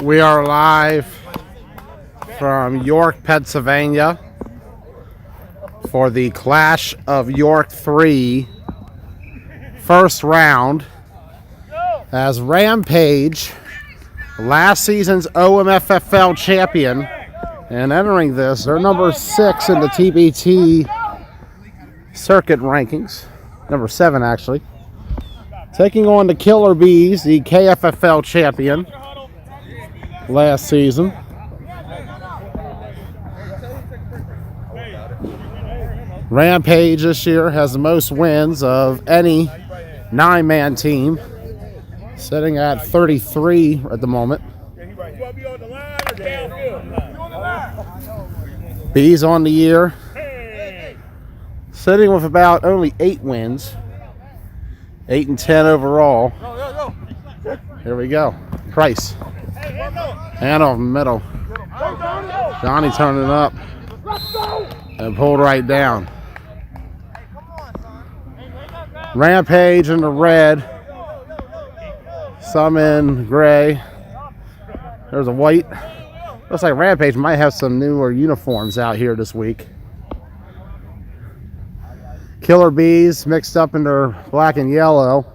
We are live from York, Pennsylvania for the Clash of York 3 first round as Rampage, last season's OMFFL champion, and entering this, they're number 6 in the TBT circuit rankings, number 7 actually, taking on the Killer Bees, the KFFL champion last season. Rampage this year has the most wins of any 9-man team, sitting at 33 at the moment. Bees on the year, sitting with about only 8 wins, 8 and 10 overall. Here we go. Price. Hand off middle. Johnny turning up and pulled right down. Rampage in the red. Some in gray. There's a white. Looks like Rampage might have some newer uniforms out here this week. Killer Bees mixed up in their black and yellow.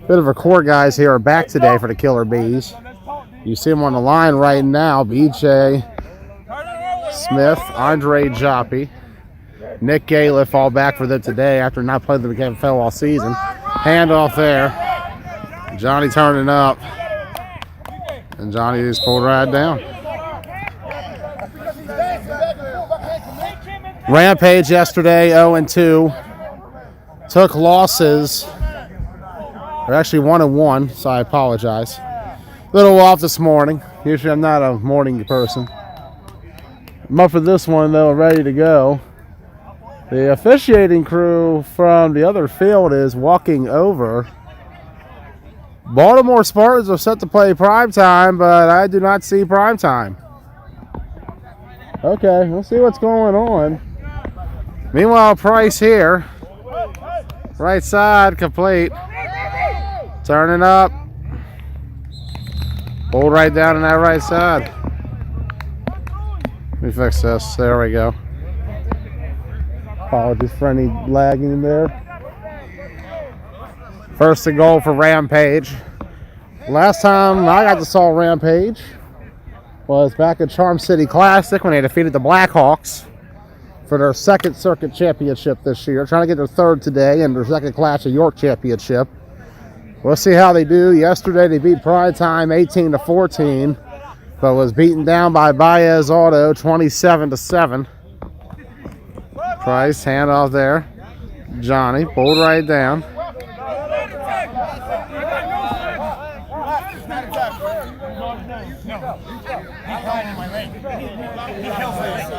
Bit of a core guys here are back today for the Killer Bees. You see them on the line right now. BJ Smith, Andre Joppi, Nick Galiff all back for them today after not playing the KFL all season. Handoff there. Johnny turning up. And Johnny just pulled right down. Rampage yesterday 0-2. Took losses. They're actually 1-1, so I apologize. A little off this morning. Usually I'm not a morning person. I'm up for this one though, ready to go. The officiating crew from the other field is walking over. Baltimore Spartans are set to play primetime, but I do not see primetime. Okay, we'll see what's going on. Meanwhile, Price here. Right side complete. Turning up. Hold right down on that right side. Let me fix this. There we go. Apologies for any lagging there. First and goal for Rampage. Last time I got to saw Rampage was back at Charm City Classic when they defeated the Blackhawks for their second circuit championship this year. Trying to get their third today and their second Clash of York championship. We'll see how they do. Yesterday they beat Primetime 18-14, but was beaten down by Baez Auto 27-7. Price, handoff there. Johnny pulled right down.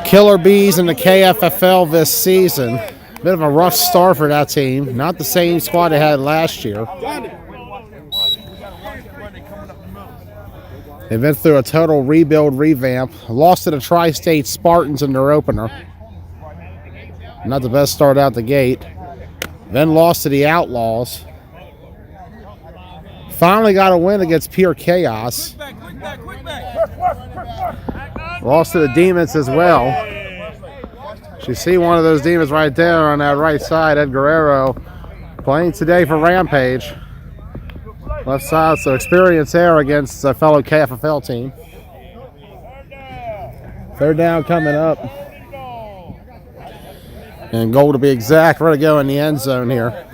Killer Bees in the KFFL this season. Bit of a rough start for that team. Not the same squad they had last year. They've been through a total rebuild, revamp. Lost to the Tri-State Spartans in their opener. Not the best start out the gate. Then lost to the Outlaws. Finally got a win against Pure Chaos. Lost to the Demons as well. You see one of those Demons right there on that right side, Ed Guerrero, playing today for Rampage. Left side, so experience there against a fellow KFFL team. Third down coming up. And goal to be exact. We're going to go in the end zone here.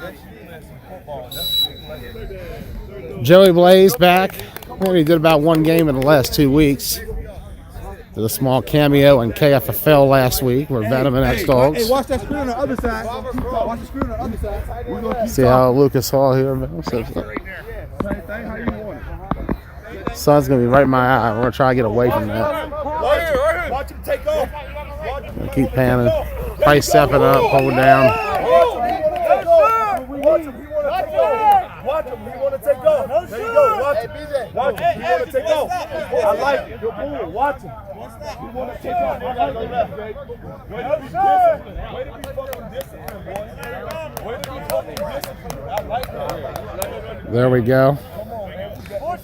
Joey Blaze back. He did about one game in the last 2 weeks. Did a small cameo in KFFL last week with Venom and X-Dogs. Hey, watch that screen on the other side. Watch the screen on the other side. See how Lucas Hall here. Sun's going to be right in my eye. We're going to try to get away from that. Watch him take off. Keep panning. Price stepping up, hold down. Watch him. Watch him. He want to take off. There you go. Watch him. Watch him. He want to take off. I like it. Good move. Watch him. He want to take off. I gotta go left, baby. Way to be disciplined. Way to be fucking disciplined, boy. Way to be fucking There we go.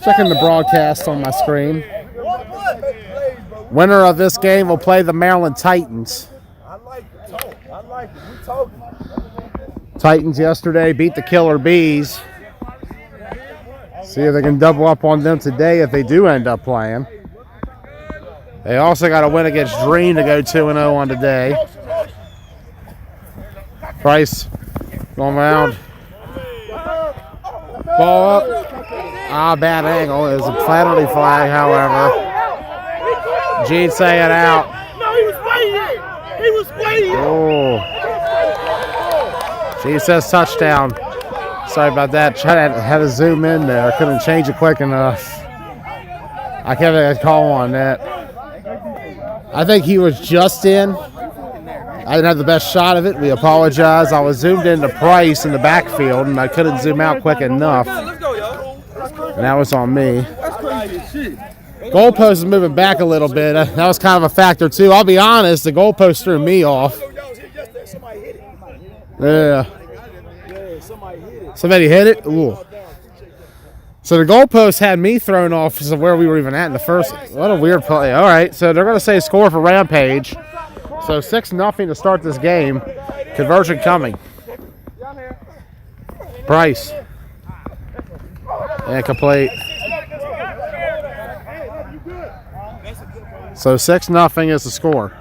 Checking the broadcast on my screen. Winner of this game will play the Maryland Titans. Titans yesterday beat the Killer Bees. See if they can double up on them today if they do end up playing. They also got to win against Dream to go 2-0 on today. Price going around. Ball up. Bad angle. It was a penalty flag, however. Gene say it out. No, he was waiting. He was waiting. Oh. Gene says touchdown. Sorry about that. Had to zoom in there. Couldn't change it quick enough. I can't make a call on that. I think he was just in. I didn't have the best shot of it. We apologize. I was zoomed into Price in the backfield, and I couldn't zoom out quick enough. And that was on me. Goalpost is moving back a little bit. That was kind of a factor, too. I'll be honest, the goalpost threw me off. Yeah. Somebody hit it? Ooh. So the goalpost had me thrown off of where we were even at in the first. What a weird play. All right, so they're going to say score for Rampage. So 6-0 to start this game. Conversion coming. Price. Incomplete. So 6-0 is the score.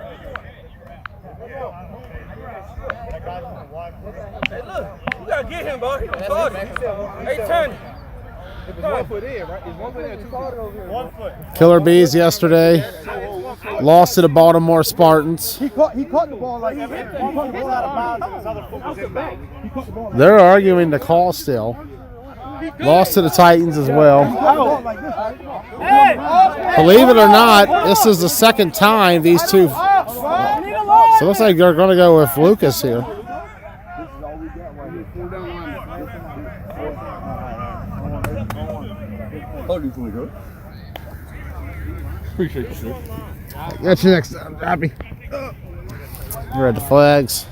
Hey, look, you gotta get him, bro. Hey, turn. It's 1 foot in, right? It's 1 foot in, 2 foot over here. 1 foot. Killer Bees yesterday lost to the Baltimore Spartans. He caught the ball like he caught the ball out of bounds. His other foot was in bounds. They're arguing the call still. Lost to the Titans as well. Believe it or not, this is the second time these two. So it looks like they're going to go with Lucas here. Appreciate you, sir. Got you next time, Happy. We're at the flags.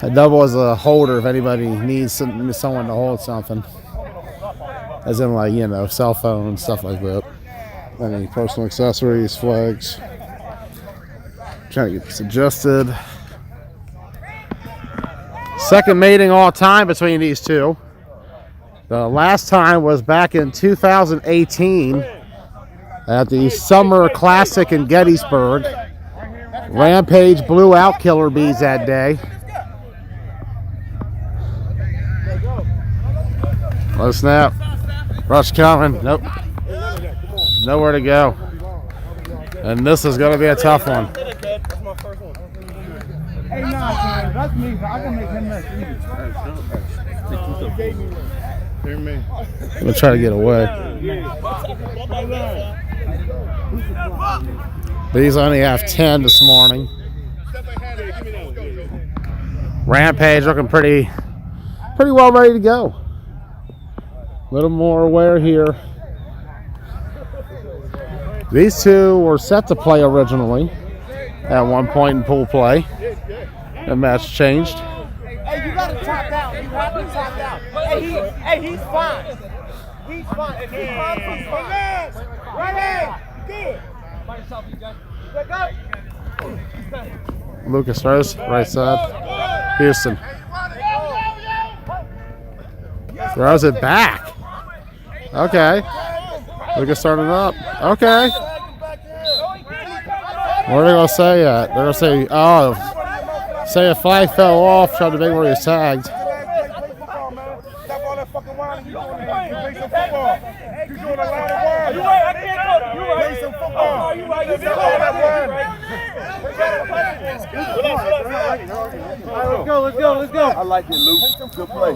A double is a holder if anybody needs someone to hold something. As in, like, you know, cell phones, stuff like that. Any personal accessories, flags. Trying to get this adjusted. Second mating all time between these two. The last time was back in 2018 at the Summer Classic in Gettysburg. Rampage blew out Killer Bees that day. Low snap. Rush coming. Nope. Nowhere to go. And this is going to be a tough one. Hey, nah, that's me. I can make him next. I'm going to try to get away. These only have 10 this morning. Rampage looking pretty well ready to go. A little more aware here. These two were set to play originally at one point in pool play. The match changed. Hey, you gotta top down. You have to top down. Hey, he's fine. He's fine. If he's fine, he's fine. Ready? Good. Lucas throws, right side. Houston. Throws it back. Okay. Lucas starting up. Okay. What are they going to say yet? They're going to say, say a flag fell off, tried to make where he was tagged. Let's go. I like it, Luke. Good play,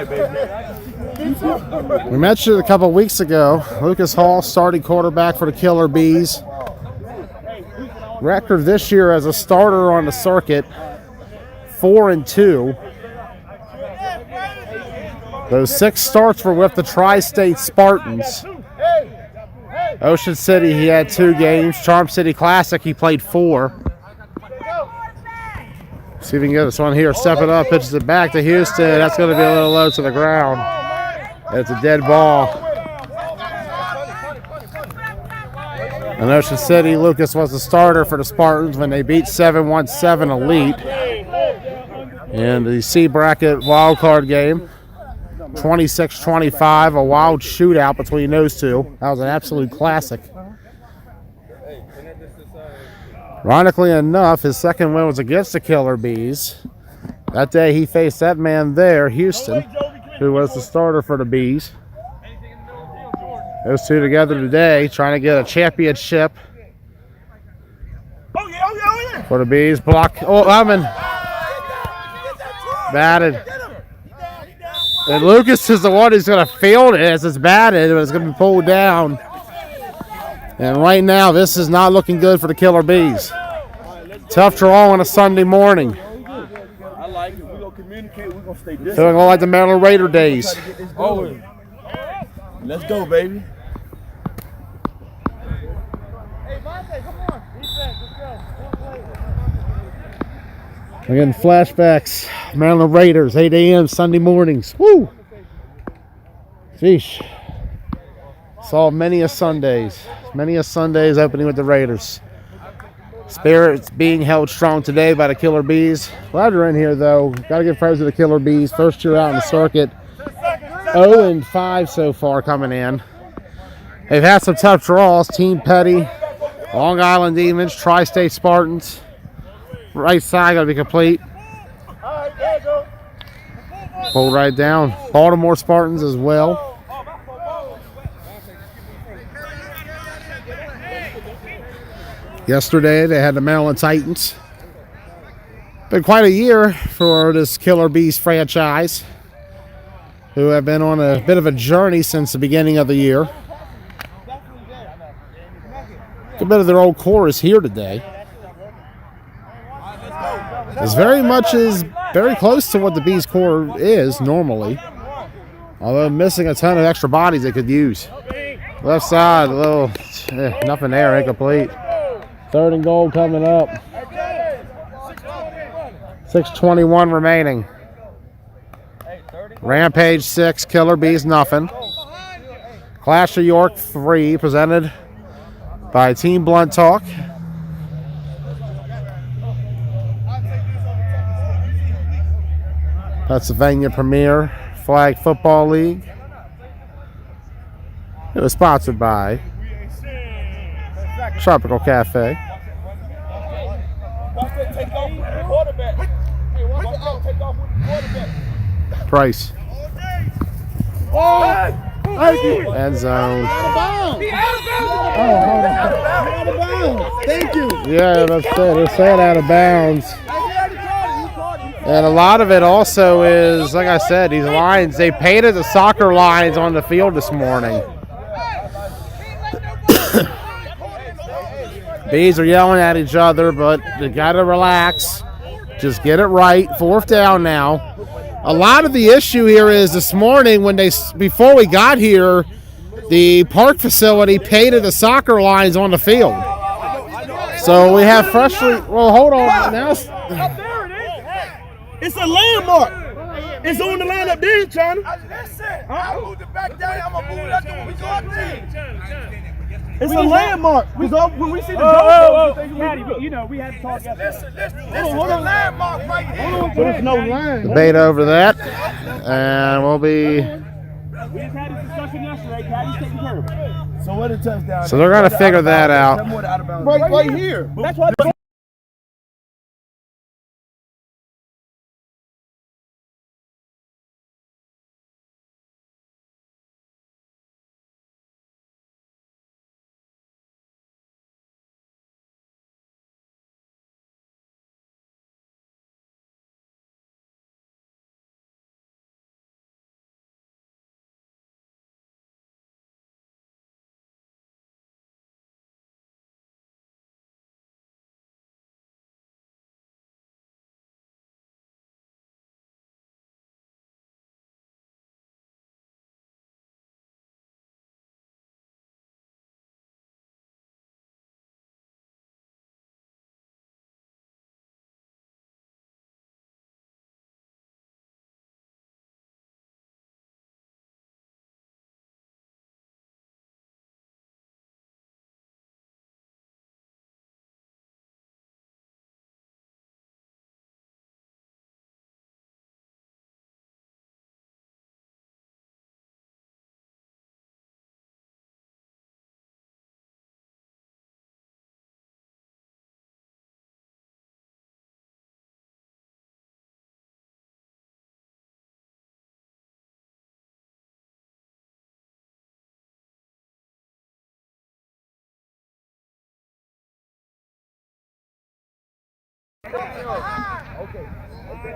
baby. We mentioned a couple weeks ago, Lucas Hall, starting quarterback for the Killer Bees. Record this year as a starter on the circuit, 4-2. Those 6 starts were with the Tri-State Spartans. Ocean City, he had 2 games. Charm City Classic, he played 4. See if we can get this one here. Step it up, pitches it back to Houston. That's going to be a little low to the ground. It's a dead ball. In Ocean City, Lucas was the starter for the Spartans when they beat 717 Elite in the C bracket wild card game. 26-25, a wild shootout between those two. That was an absolute classic. Ironically enough, his second win was against the Killer Bees. That day he faced that man there, Houston, who was the starter for the Bees. Those two together today trying to get a championship for the Bees. Block. Oh, Hyman. Batted. And Lucas is the one who's going to field it as it's batted, but it's going to be pulled down. And right now, this is not looking good for the Killer Bees. Tough draw on a Sunday morning. I like it. We're going to communicate. We're going to stay disciplined. Feeling like the Maryland Raider days. Let's go, baby. Again, flashbacks. Maryland Raiders, 8 a.m. Sunday mornings. Woo! Sheesh. Saw many a Sundays. Many a Sundays opening with the Raiders. Spirits being held strong today by the Killer Bees. Glad you're in here, though. Got to give praise to the Killer Bees. First year out in the circuit. 0-5 so far coming in. They've had some tough draws. Team Petty, Long Island Demons, Tri-State Spartans. Right side got to be complete. Pull right down. Baltimore Spartans as well. Yesterday they had the Maryland Titans. Been quite a year for this Killer Bees franchise, who have been on a bit of a journey since the beginning of the year. A bit of their old core is here today. It's very close to what the Bees core is normally, although missing a ton of extra bodies they could use. Left side, a little, nothing there, incomplete. 3rd and goal coming up. 6:21 remaining. Rampage 6, Killer Bees nothing. Clash of York 3, presented by Team Blunt Talk. Pennsylvania Premier Flag Football League. It was sponsored by Tropical Cafe. Price. End zone. Thank you. Yeah, that's it. They're saying out of bounds. And a lot of it also is, like I said, these lines, they painted the soccer lines on the field this morning. Bees are yelling at each other, but they got to relax. Just get it right. 4th down now. A lot of the issue here is this morning before we got here, the park facility painted the soccer lines on the field. So we have hold on. Now it's a landmark. It's on the line up there, China. I moved it back down. I'm going to move it up when we go up there. It's a landmark. When we see the Caddy, we had to talk about this. This is a landmark right here. There's no line. Debate over that. And we'll be... We just had this discussion yesterday. Caddy's taking care of it. So what a touchdown. So they're going to figure that out. Right here. That's why.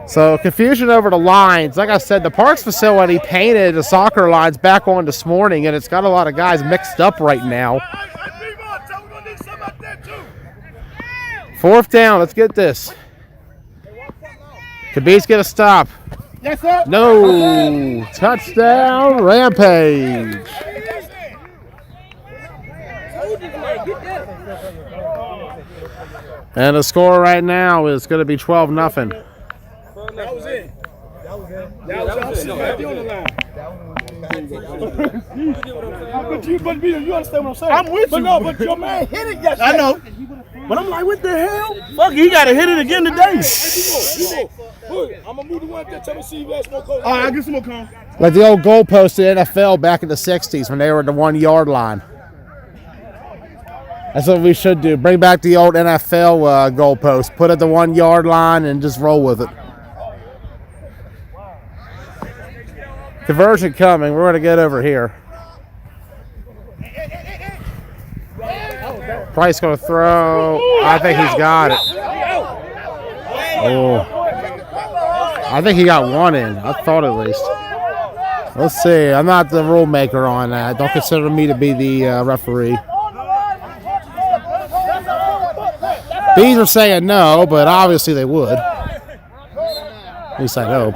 So confusion over the lines. Like I said, the Parks facility painted the soccer lines back on this morning, and it's got a lot of guys mixed up right now. 4th down. Let's get this. Khabib's get a stop. Yes, sir. No. Touchdown, Rampage. And the score right now is going to be 12-0. That was it. That was it. On the line. But you understand what I'm saying? I'm with you. No, but your man hit it yesterday. I know. But I'm like, what the hell? Fuck, he got to hit it again today. I'm going to move the one there. Tell me see you guys smoke. All right, I'll get some more cone. Like the old goalpost in the NFL back in the 60s when they were at the 1-yard line. That's what we should do. Bring back the old NFL goalpost. Put it at the 1-yard line and just roll with it. Conversion coming. We're going to get over here. Price going to throw. I think he's got it. Oh. I think he got one in. I thought at least. Let's see. I'm not the rule maker on that. Don't consider me to be the referee. Bees are saying no, but obviously they would. At least I hope.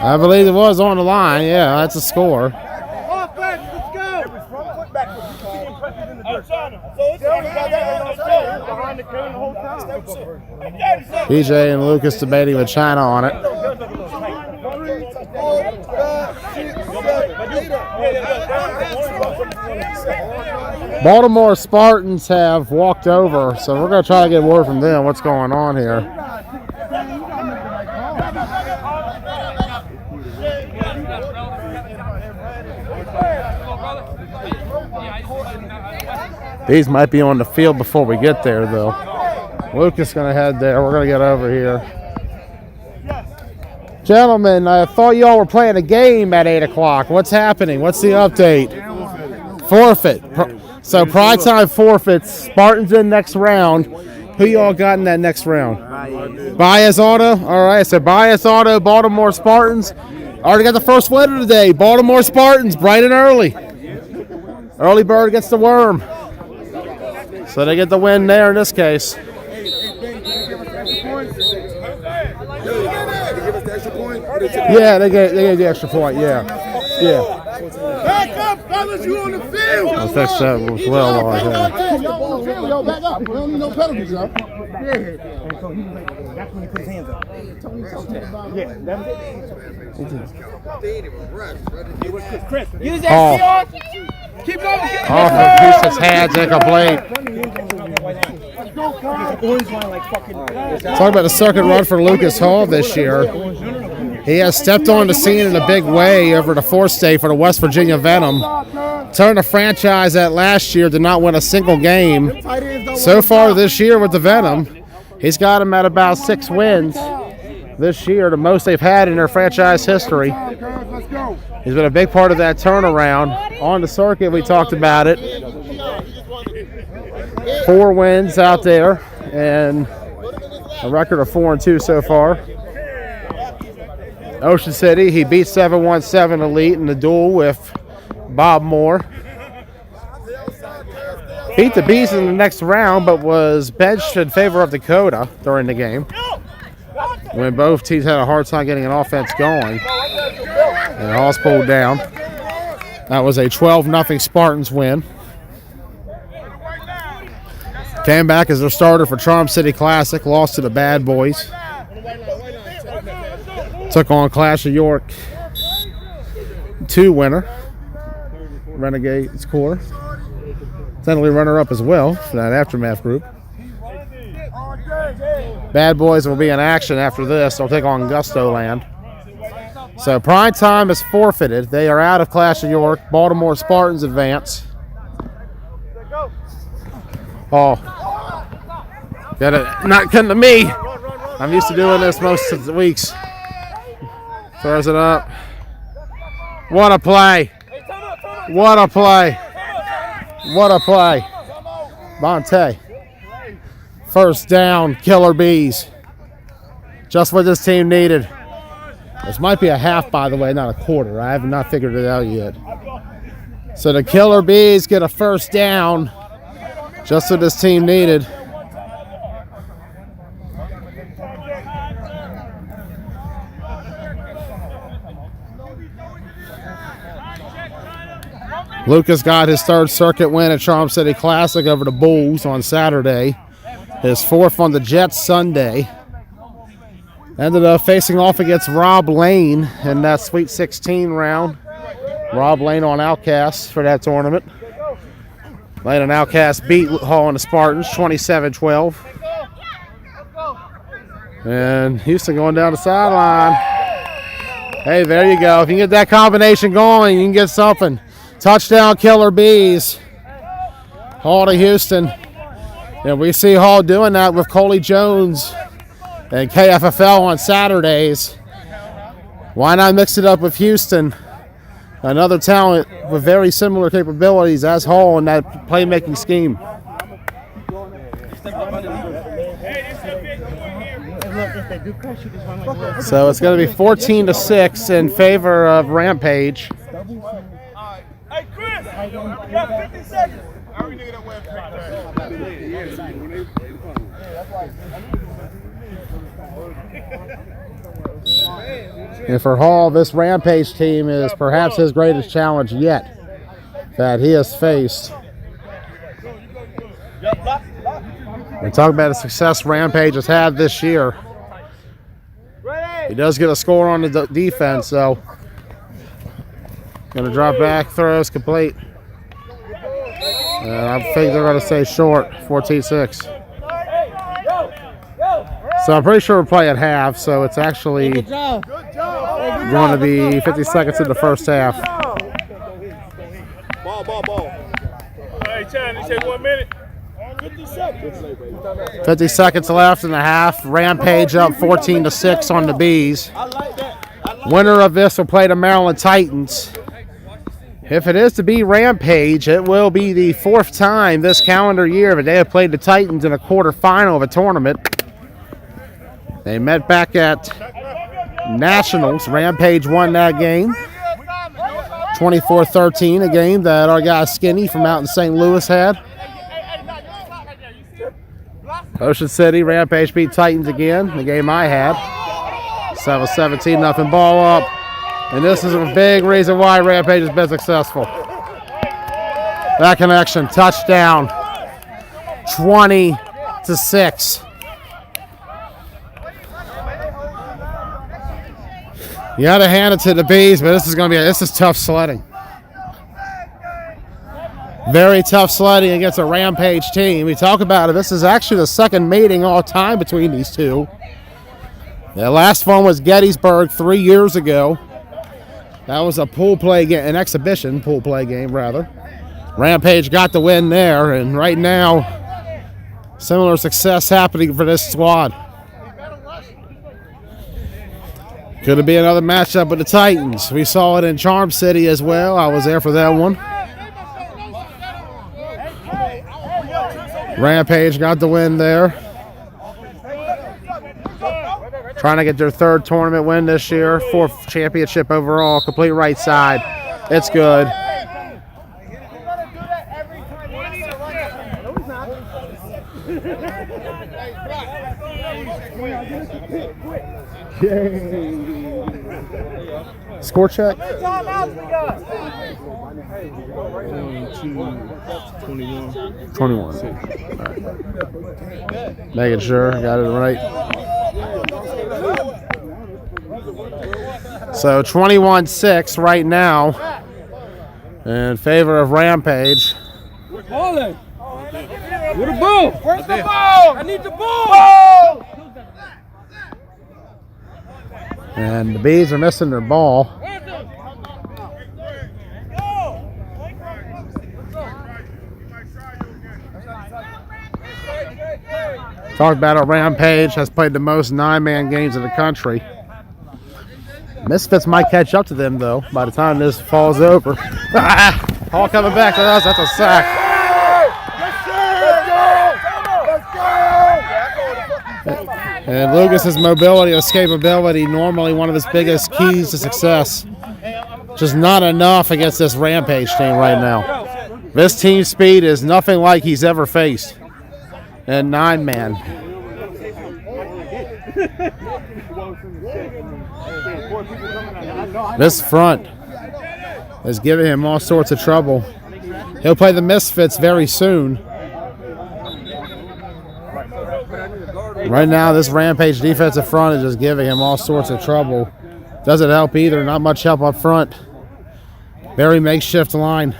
I believe it was on the line. Yeah, that's a score. BJ and Lucas debating with China on it. Baltimore Spartans have walked over, so we're going to try to get word from them what's going on here. These might be on the field before we get there, though. Lucas going to head there. We're going to get over here. Gentlemen, I thought y'all were playing a game at 8 o'clock. What's happening? What's the update? Forfeit. So pride time forfeits. Spartans in next round. Who y'all got in that next round? Baez Auto. All right, so Baez Auto, Baltimore Spartans. Already got the first winner today. Baltimore Spartans, bright and early. Early bird gets the worm. So they get the win there in this case. Yeah, they gave the extra point. Yeah. Back up, fellas, you on the field. I'll fix that as well. Yo, back up. We don't need no penalties, yo. That's when he put his hands up. Yeah, that's it. Chris, use that keep going. Off of Houston's hands, incomplete. Talk about the circuit run for Lucas Hall this year. He has stepped on the scene in a big way over the fourth state for the West Virginia Venom. Turned a franchise that last year did not win a single game. So far this year with the Venom, he's got him at about 6 wins this year, the most they've had in their franchise history. He's been a big part of that turnaround. On the circuit, we talked about it. 4 wins out there and a record of 4-2 so far. Ocean City, he beat 717 Elite in the duel with Bob Moore. Beat the Bees in the next round, but was benched in favor of Dakota during the game, when both teams had a hard time getting an offense going. And Hall's pulled down. That was a 12-0 Spartans win. Came back as their starter for Charm City Classic, lost to the Bad Boys. Took on Clash of York 2 winner, Renegade's Core. Technically runner-up as well for that Aftermath group. Bad Boys will be in action after this. They'll take on Gustoland. So prime time is forfeited. They are out of Clash of York. Baltimore Spartans advance. Oh, got it. Not coming to me. I'm used to doing this most of the weeks. Throws it up. What a play. What a play. What a play. Bonte. First down, Killer Bees. Just what this team needed. This might be a half, by the way, not a quarter. I have not figured it out yet. So the Killer Bees get a first down. Just what this team needed. Lucas got his third circuit win at Charm City Classic over the Bulls on Saturday. His fourth on the Jets Sunday. Ended up facing off against Rob Lane in that Sweet 16 round. Rob Lane on Outcast for that tournament. Lane and Outcast beat Hall and the Spartans 27-12. And Houston going down the sideline. Hey, there you go. If you can get that combination going, you can get something. Touchdown, Killer Bees. Hall to Houston. And we see Hall doing that with Coley Jones and KFFL on Saturdays. Why not mix it up with Houston? Another talent with very similar capabilities as Hall in that playmaking scheme. So it's going to be 14-6 in favor of Rampage. Hey, Chris, you got 50 seconds. And for Hall, this Rampage team is perhaps his greatest challenge yet that he has faced. We talk about the success Rampage has had this year. He does get a score on the defense, so going to drop back, throws complete. And I think they're going to stay short, 14-6. So I'm pretty sure we're playing half, so it's actually going to be 50 seconds in the first half. Ball. Hey, Chan, you said 1 minute. 50 seconds. 50 seconds left in the half. Rampage up 14-6 on the Bees. Winner of this will play the Maryland Titans. If it is to be Rampage, it will be the fourth time this calendar year that they have played the Titans in a quarterfinal of a tournament. They met back at Nationals. Rampage won that game 24-13, a game that our guy Skinny from out in St. Louis had. Ocean City, Rampage beat Titans again, the game I had. So it was 17-0 ball up. And this is a big reason why Rampage has been successful. That connection, touchdown, 20-6. You got to hand it to the Bees, but this is tough sledding. Very tough sledding against a Rampage team. We talk about it. This is actually the second meeting all time between these two. The last one was Gettysburg 3 years ago. That was a pool play game, an exhibition pool play game, rather. Rampage got the win there, and right now, similar success happening for this squad. Could it be another matchup with the Titans? We saw it in Charm City as well. I was there for that one. Rampage got the win there. Trying to get their third tournament win this year. Fourth championship overall. Complete right side. It's good. Score check. 21. Right. Making sure. Got it right. So 21-6 right now in favor of Rampage. Where's the ball? Where's the ball? I need the ball! And the Bees are missing their ball. Talked about it, Rampage has played the most 9-man games in the country. Misfits might catch up to them, though, by the time this falls over. Hall coming back to us. That's a sack. Let's go! And Lucas's mobility, escapability, normally one of his biggest keys to success. Just not enough against this Rampage team right now. This team speed is nothing like he's ever faced. And 9-man. This front is giving him all sorts of trouble. He'll play the Misfits very soon. Right now, this Rampage defensive front is just giving him all sorts of trouble. Doesn't help either. Not much help up front. Very makeshift line.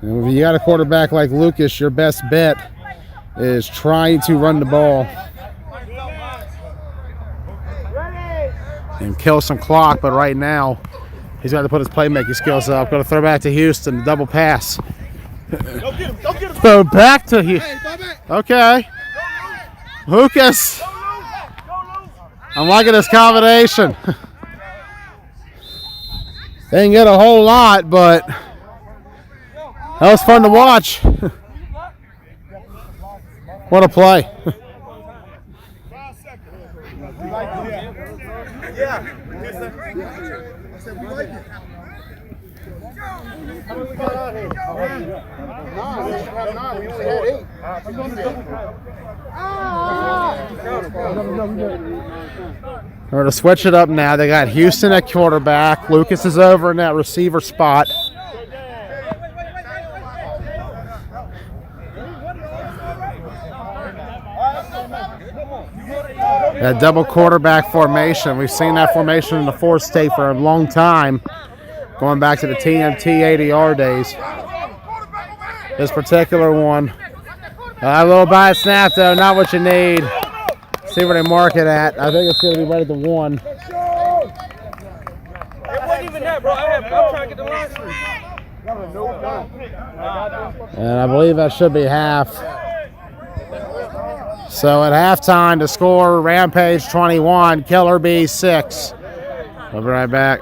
And if you got a quarterback like Lucas, your best bet is trying to run the ball and kill some clock. But right now, he's got to put his playmaking skills up. Going to throw back to Houston. Double pass. Throw back to Houston. Okay. Lucas. I'm liking this combination. They didn't get a whole lot, but that was fun to watch. What a play. We're going to switch it up now. They got Houston at quarterback. Lucas is over in that receiver spot. That double quarterback formation. We've seen that formation in the fourth state for a long time, going back to the TMT 80R days. This particular one, a little by snap though, not what you need. See where they mark it at. I think it's going to be right at the 1. It wasn't even that, bro. I'm trying to get the line through. And I believe that should be half. So at halftime, the score, Rampage 21, Killer Bee 6. We'll be right back.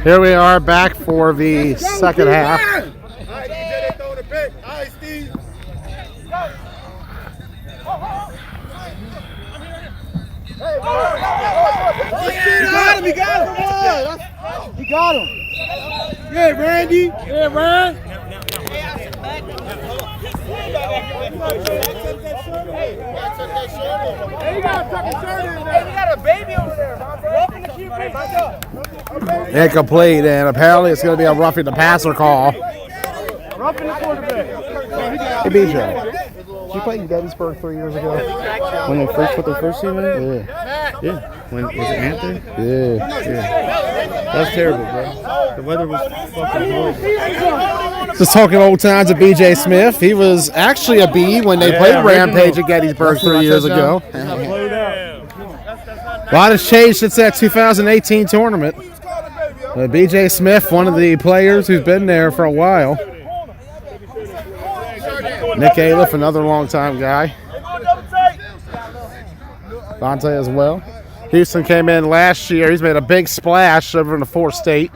Here we are back for the second half. He got him. Yeah, Randy. Yeah, Ryan. Hey, you got a fucking shirt in there. You got a baby over there, Incomplete, and apparently it's going to be a roughing the passer call. Roughing the quarterback. Hey, BJ. Did you play in Gettysburg 3 years ago? When they first put their first team in? Yeah. Yeah. When was it Anthony? Yeah. That's terrible, bro. The weather was fucking horrible. Just talking old times of BJ Smith. He was actually a B when they played Rampage at Gettysburg 3 years ago. A lot has changed since that 2018 tournament. BJ Smith, one of the players who's been there for a while. Nick Aliff, another long-time guy. Dante as well. Houston came in last year. He's made a big splash over in the fourth state.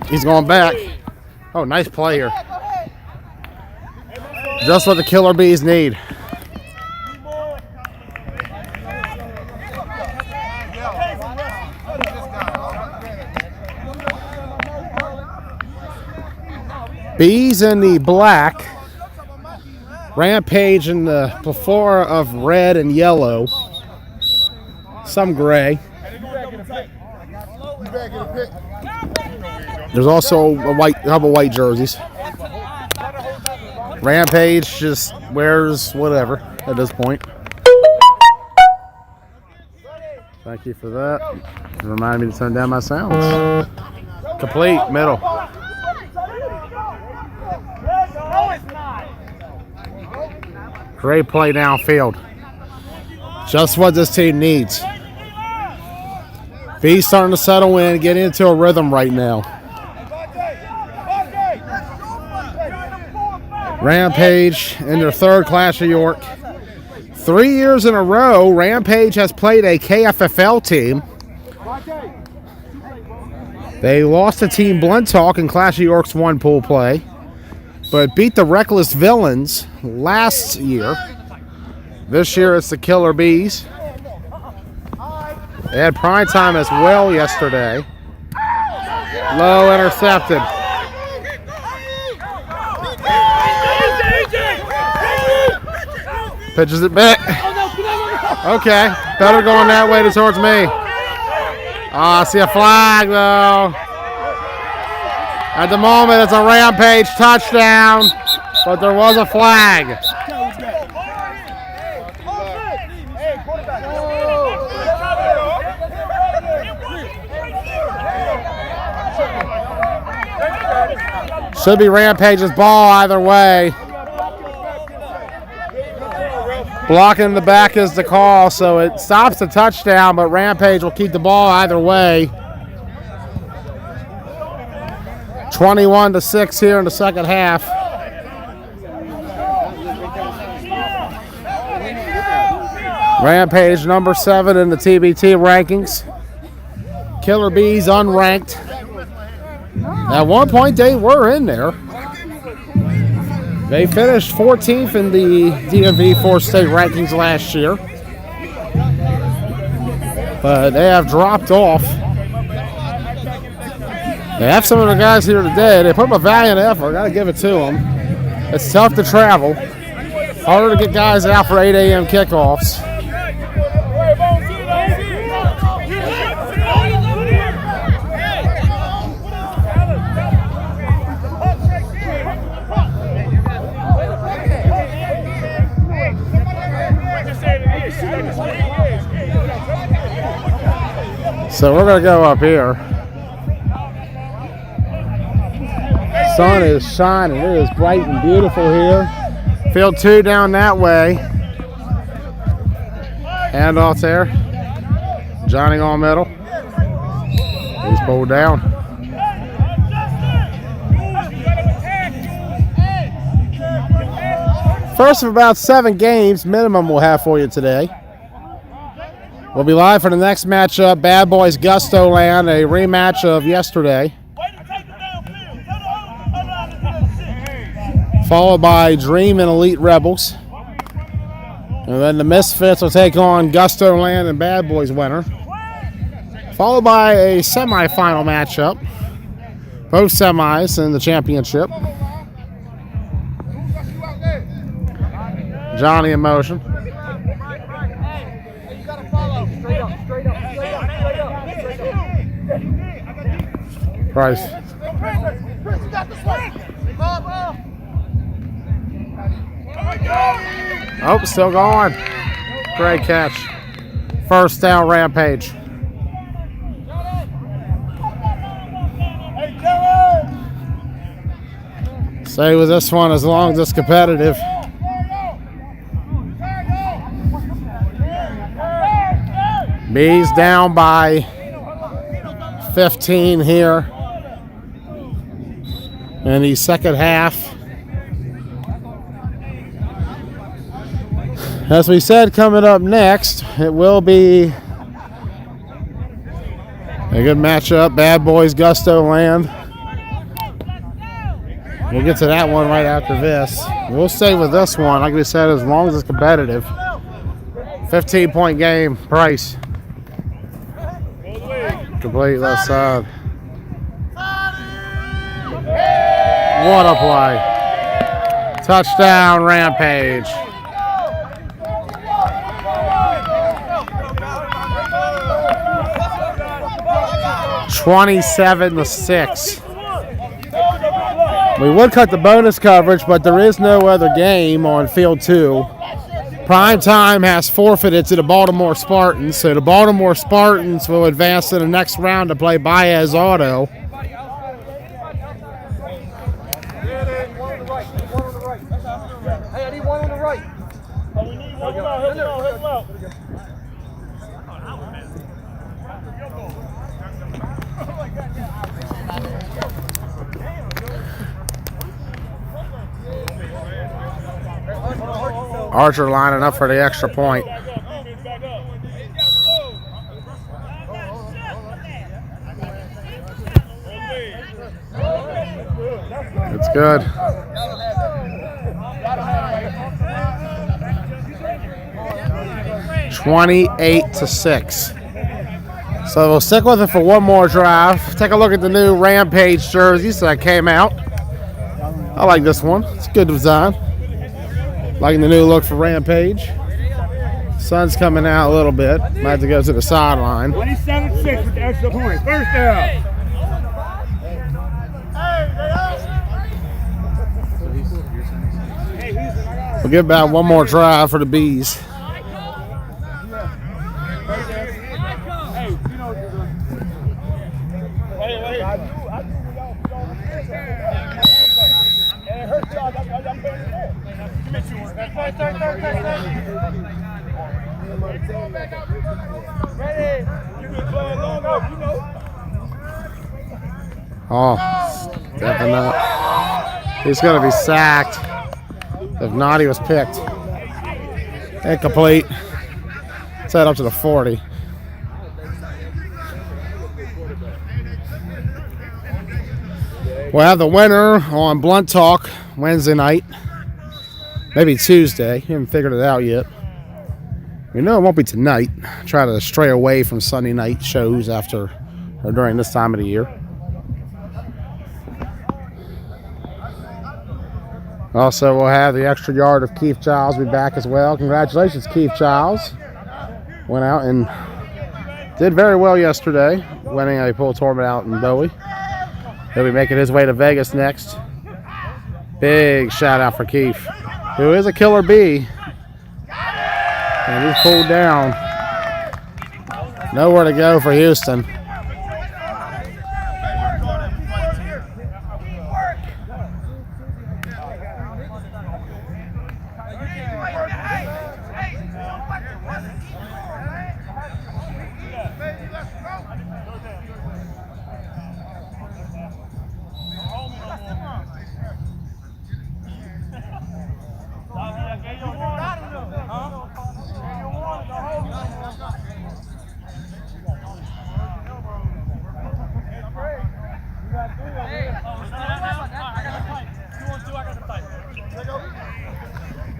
He's going back. Oh, nice play here. Just what the Killer Bees need. Bees in the black. Rampage in the plethora of red and yellow. Some gray. There's also a couple white jerseys. Rampage just wears whatever at this point. Thank you for that. It reminded me to turn down my sounds. Complete, middle. Great play downfield. Just what this team needs. Bees starting to settle in, get into a rhythm right now. Rampage in their third Clash of York. 3 years in a row, Rampage has played a KFFL team. They lost to Team Blentalk in Clash of York's one pool play, but beat the Reckless Villains last year. This year it's the Killer Bees. They had prime time as well yesterday. Low intercepted. Pitches it back. Okay, better going that way towards me. I see a flag though. At the moment it's a Rampage touchdown, but there was a flag. Should be Rampage's ball either way. Blocking in the back is the call, so it stops the touchdown, but Rampage will keep the ball either way. 21-6 here in the second half. Rampage number 7 in the TBT rankings. Killer Bees unranked. At one point they were in there. They finished 14th in the DMV 4 state rankings last year. But they have dropped off. They have some of the guys here today. They put up a valiant effort. Got to give it to them. It's tough to travel. Harder to get guys out for 8 a.m. kickoffs. So we're going to go up here. Sun is shining. It is bright and beautiful here. Field 2 down that way. Handoff there. Johnny on middle. He's pulled down. First of about 7 games minimum we'll have for you today. We'll be live for the next matchup, Bad Boys Gustoland, a rematch of yesterday. Followed by Dream and Elite Rebels. And then the Misfits will take on Gustoland and Bad Boys winner. Followed by a semifinal matchup. Both semis in the championship. Johnny in motion. Price. Oh, still going. Great catch. First down, Rampage. Stay with this one as long as it's competitive. B's down by 15 here in the second half. As we said, coming up next, it will be a good matchup. Bad Boys, Gustoland. We'll get to that one right after this. We'll stay with this one, like we said, as long as it's competitive. 15-point game. Price. Complete left side. What a play. Touchdown, Rampage. 27-6. We would cut the bonus coverage, but there is no other game on field 2. Prime time has forfeited to the Baltimore Spartans, so the Baltimore Spartans will advance to the next round to play Baez Auto. Archer lining up for the extra point. It's good. $28-6. So we'll stick with it for one more drive. Take a look at the new Rampage jerseys that came out. I like this one. It's a good design. Liking the new look for Rampage. Sun's coming out a little bit. Might have to go to the sideline. 27-6 with the extra point. First down. We'll give about one more drive for the Bees. Oh, stepping up. He's going to be sacked. If not, he was picked. Incomplete. Set up to the 40. We'll have the winner on Blunt Talk Wednesday night. Maybe Tuesday. Haven't figured it out yet. We know it won't be tonight. Try to stray away from Sunday night shows after or during this time of the year. Also, we'll have the extra yard of Keith Giles be back as well. Congratulations, Keith Giles. Went out and did very well yesterday, winning a pool tournament out in Bowie. He'll be making his way to Vegas next. Big shout out for Keith, who is a killer bee. And he's pulled down. Nowhere to go for Houston.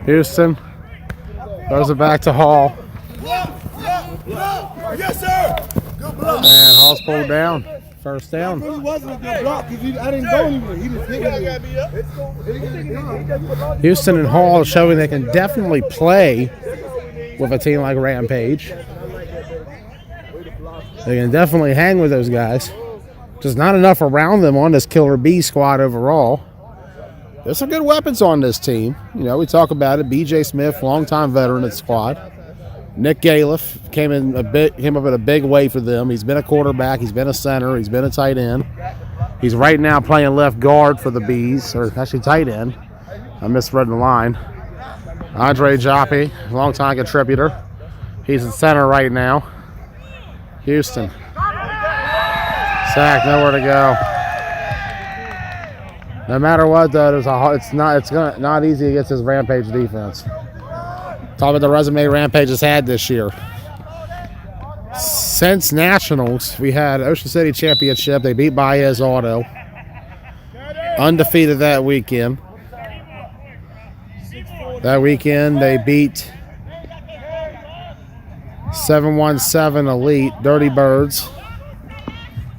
Houston throws it back to Hall. Yes, sir. Good block. And Hall's pulled down. First down. It wasn't a good block because I didn't go anywhere. He just hit me. Houston and Hall showing they can definitely play with a team like Rampage. They can definitely hang with those guys. Just not enough around them on this Killer B squad overall. There's some good weapons on this team. You know, we talk about it. B.J. Smith, longtime veteran at the squad. Nick Galef came up in a big way for them. He's been a quarterback. He's been a center. He's been a tight end. He's right now playing left guard for the Bees, or actually tight end. I misread the line. Andre Joppi, longtime contributor. He's in center right now. Houston. Sack, nowhere to go. No matter what, though, it's not easy against this Rampage defense. Talk about the resume Rampage has had this year. Since Nationals, we had Ocean City Championship. They beat Boyz Auto. Undefeated that weekend. That weekend, they beat 717 Elite, Dirty Birds,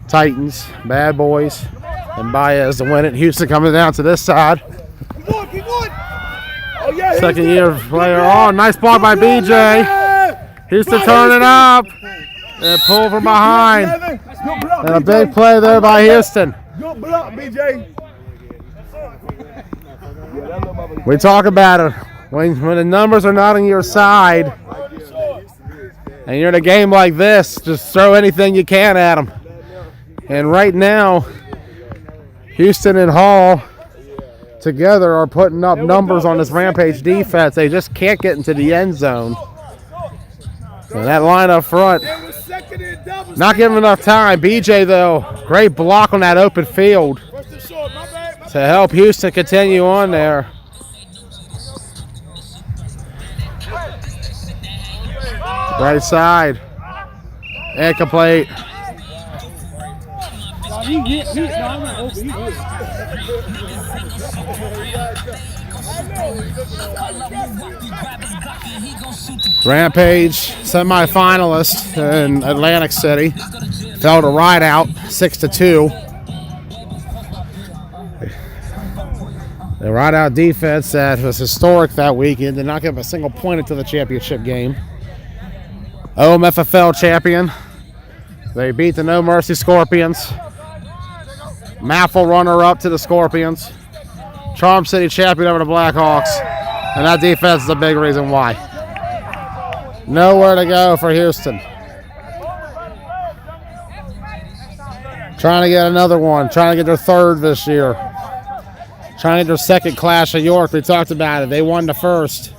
Titans, Bad Boys, and Boyz to win it. Houston coming down to this side. Second year player. Oh, nice block by BJ. Houston turning up. And pull from behind. And a big play there by Houston. Good block, BJ. We talk about it. When the numbers are not on your side, and you're in a game like this, just throw anything you can at them. And right now, Houston and Hall together are putting up numbers on this Rampage defense. They just can't get into the end zone. And that line up front, not giving enough time. BJ, though, great block on that open field to help Houston continue on there. Right side. Incomplete. Rampage, semifinalist in Atlantic City, fell to Rideout 6-2. The Rideout defense that was historic that weekend did not give a single point into the championship game. OMFFL champion. They beat the No Mercy Scorpions. Maffle runner-up to the Scorpions. Charm City champion over the Blackhawks. And that defense is a big reason why. Nowhere to go for Houston. Trying to get another one. Trying to get their third this year. Trying to get their second Clash of York. We talked about it. They won the first.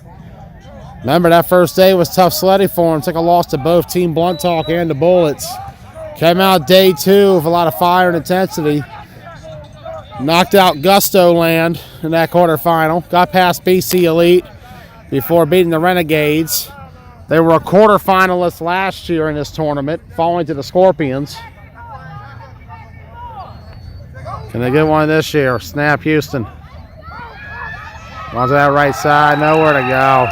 Remember, that first day was tough sledding for them. Took a loss to both Team Blunt Talk and the Bullets. Came out day two with a lot of fire and intensity. Knocked out Gustoland in that quarterfinal. Got past BC Elite before beating the Renegades. They were a quarterfinalist last year in this tournament, falling to the Scorpions. Can they get one this year? Snap, Houston. Onto that right side, nowhere to go.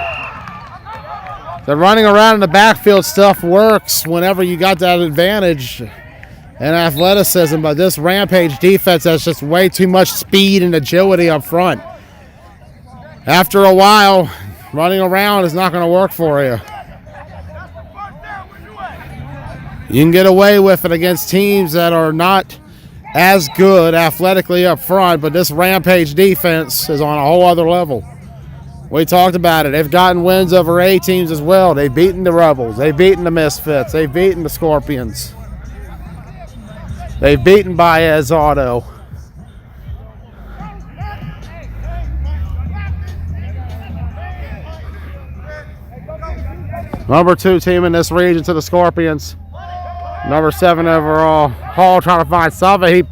The running around in the backfield stuff works whenever you got that advantage and athleticism, but this Rampage defense has just way too much speed and agility up front. After a while, running around is not going to work for you. You can get away with it against teams that are not as good athletically up front, but this Rampage defense is on a whole other level. We talked about it. They've gotten wins over A teams as well. They've beaten the Rebels. They've beaten the Misfits. They've beaten the Scorpions. They've beaten Boyz Auto. Number 2 team in this region to the Scorpions. Number 7 overall. Hall trying to find something.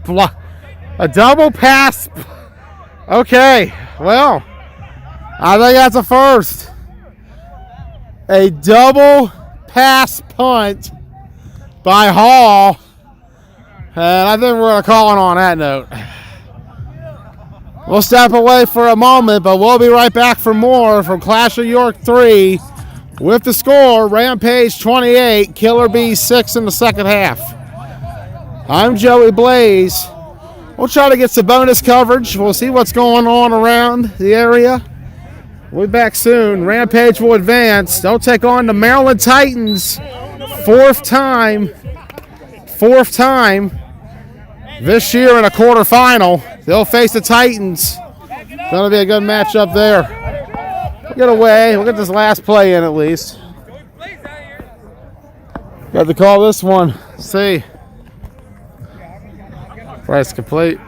A double pass. Okay, well, I think that's a first. A double pass punt by Hall. And I think we're going to call it on that note. We'll step away for a moment, but we'll be right back for more from Clash of York 3 with the score, Rampage 28, Killer Bees 6 in the second half. I'm Joey Blaze. We'll try to get some bonus coverage. We'll see what's going on around the area. We'll be back soon. Rampage will advance. They'll take on the Maryland Titans. Fourth time this year in a quarterfinal. They'll face the Titans. Gonna be a good matchup there. We'll get away. We'll get this last play in at least. Got to call this one. See. Price complete.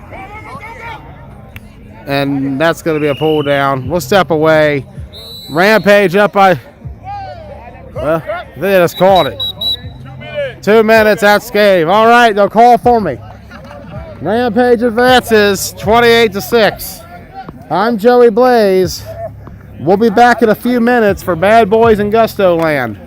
And that's going to be a pull down. We'll step away. Rampage up by, well, they just called it. 2 minutes at Scave. All right, they'll call for me. Rampage advances 28-6. I'm Joey Blaze. We'll be back in a few minutes for Bad Boys and Gustoland.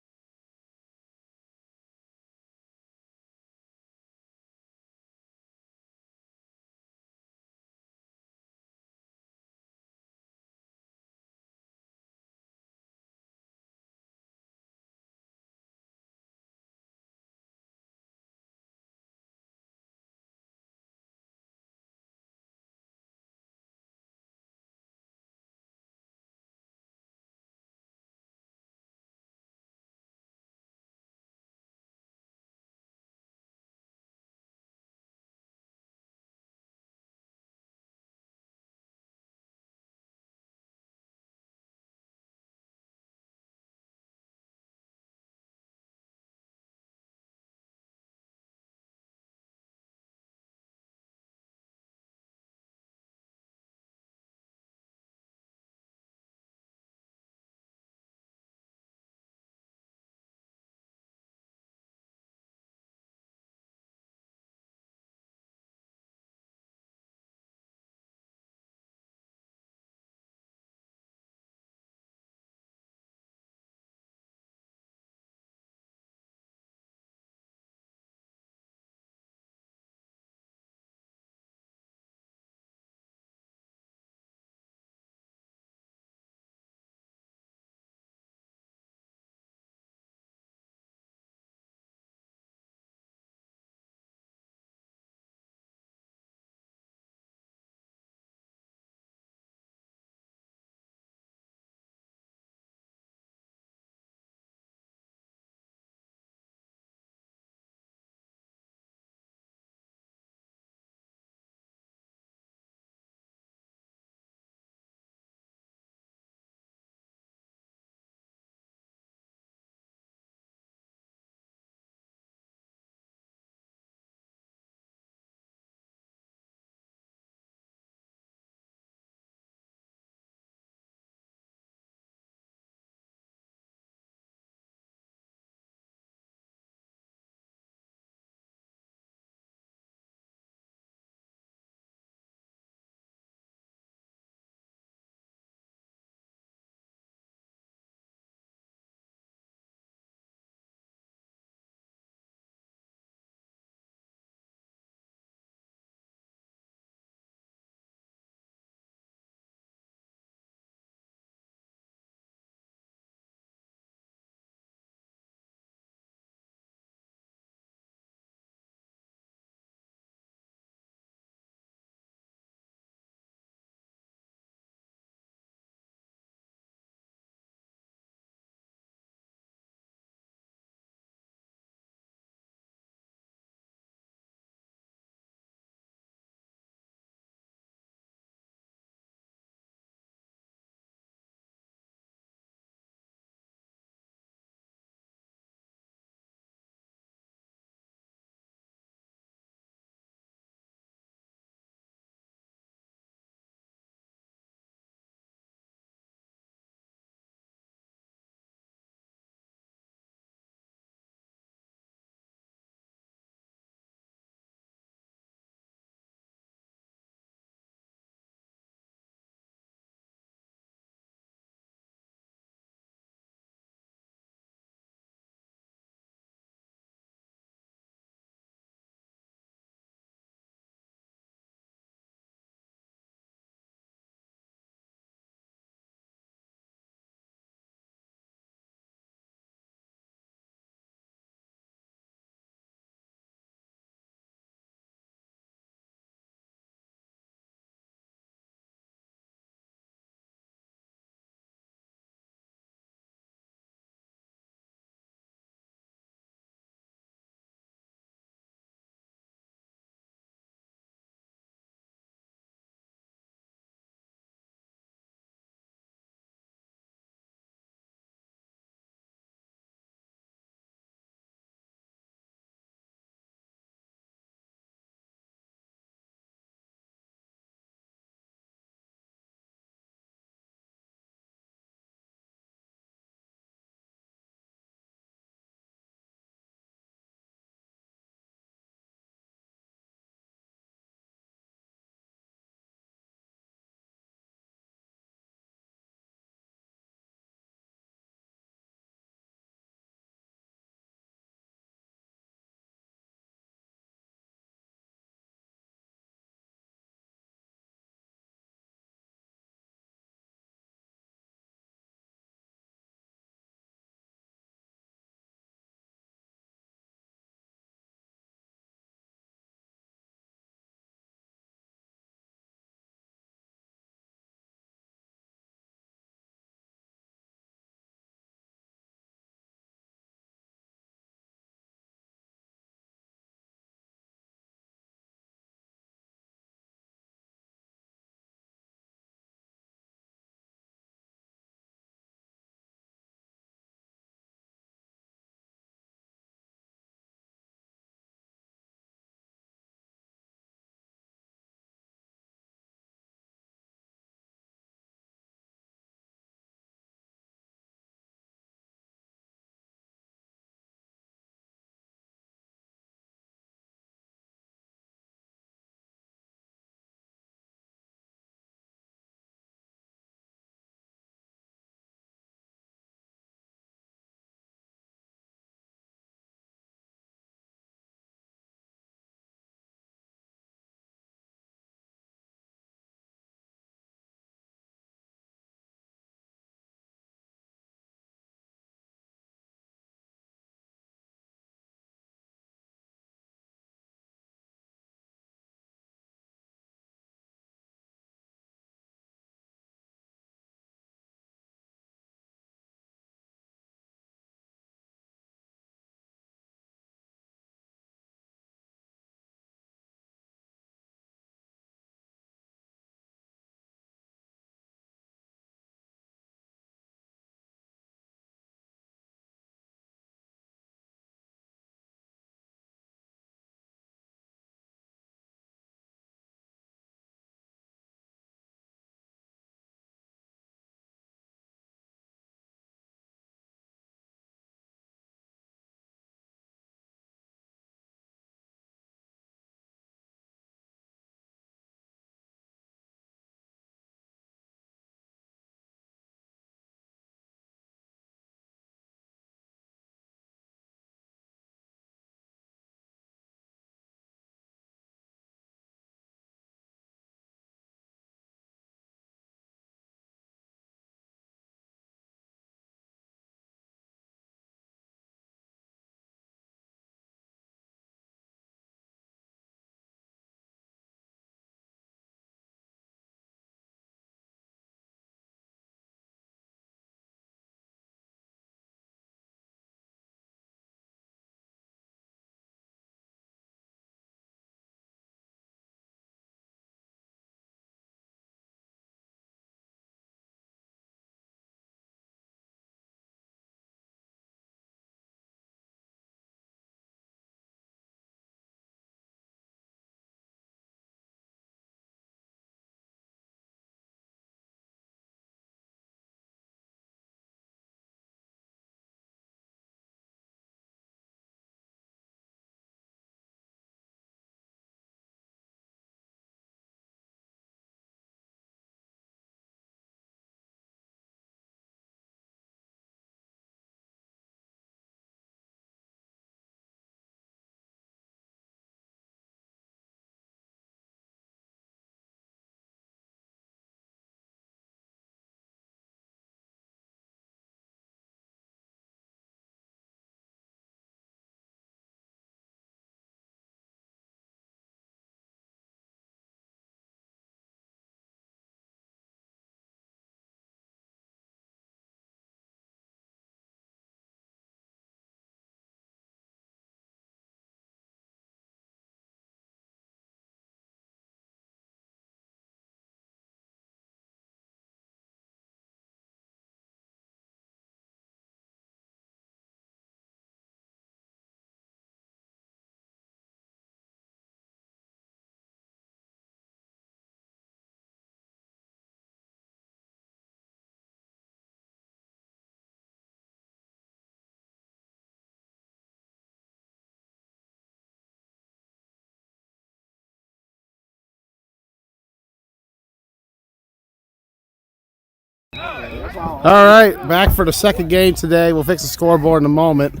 All right, back for the second game today. We'll fix the scoreboard in a moment.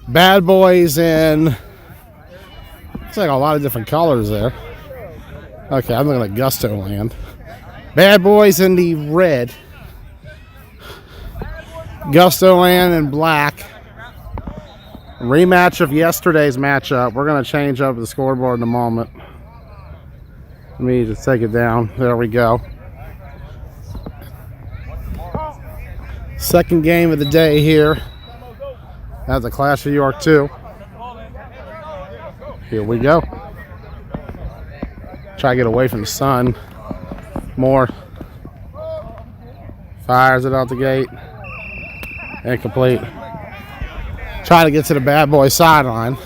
Bad Boys in, it's like a lot of different colors there. Okay, I'm looking at Gustoland. Bad Boys in the red. Gustoland in black. Rematch of yesterday's matchup. We're going to change up the scoreboard in a moment. Let me just take it down. There we go. Second game of the day here at the Clash of York 2. Here we go. Try to get away from the sun more. Fires it out the gate. Incomplete. Try to get to the Bad Boy sideline.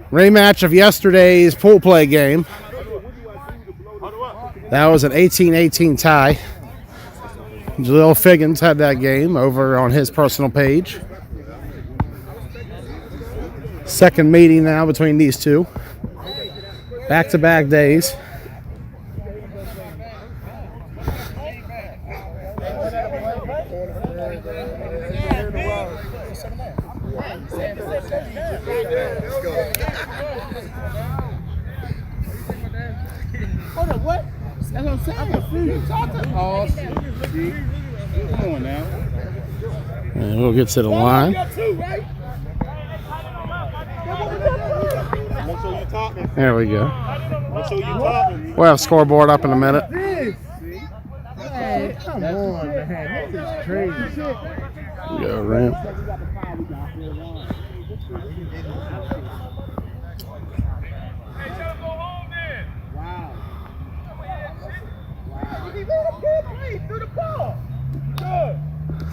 Rematch of yesterday's pool play game. That was an 18-18 tie. Jaleel Figgins had that game over on his personal page. Second meeting now between these two. Back-to-back days. Hold up, what? That's what I'm saying. I'm confused. Oh, shit. Come on now. And we'll get to the line. There we go. We'll have scoreboard up in a minute. Hey, come on, man. This is crazy. Go, Ramp.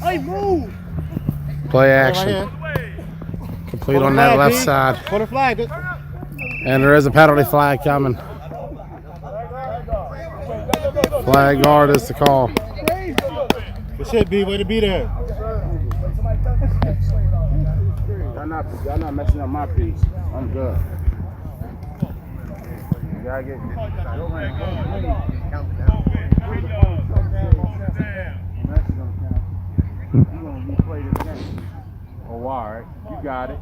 Hey, move. Play action. Complete on that left side. For the flag. And there is a penalty flag coming. Flag guard is the call. It should be. Way to be there. Y'all not messing up my piece. I'm good. You gotta get. Oh, all right. You got it.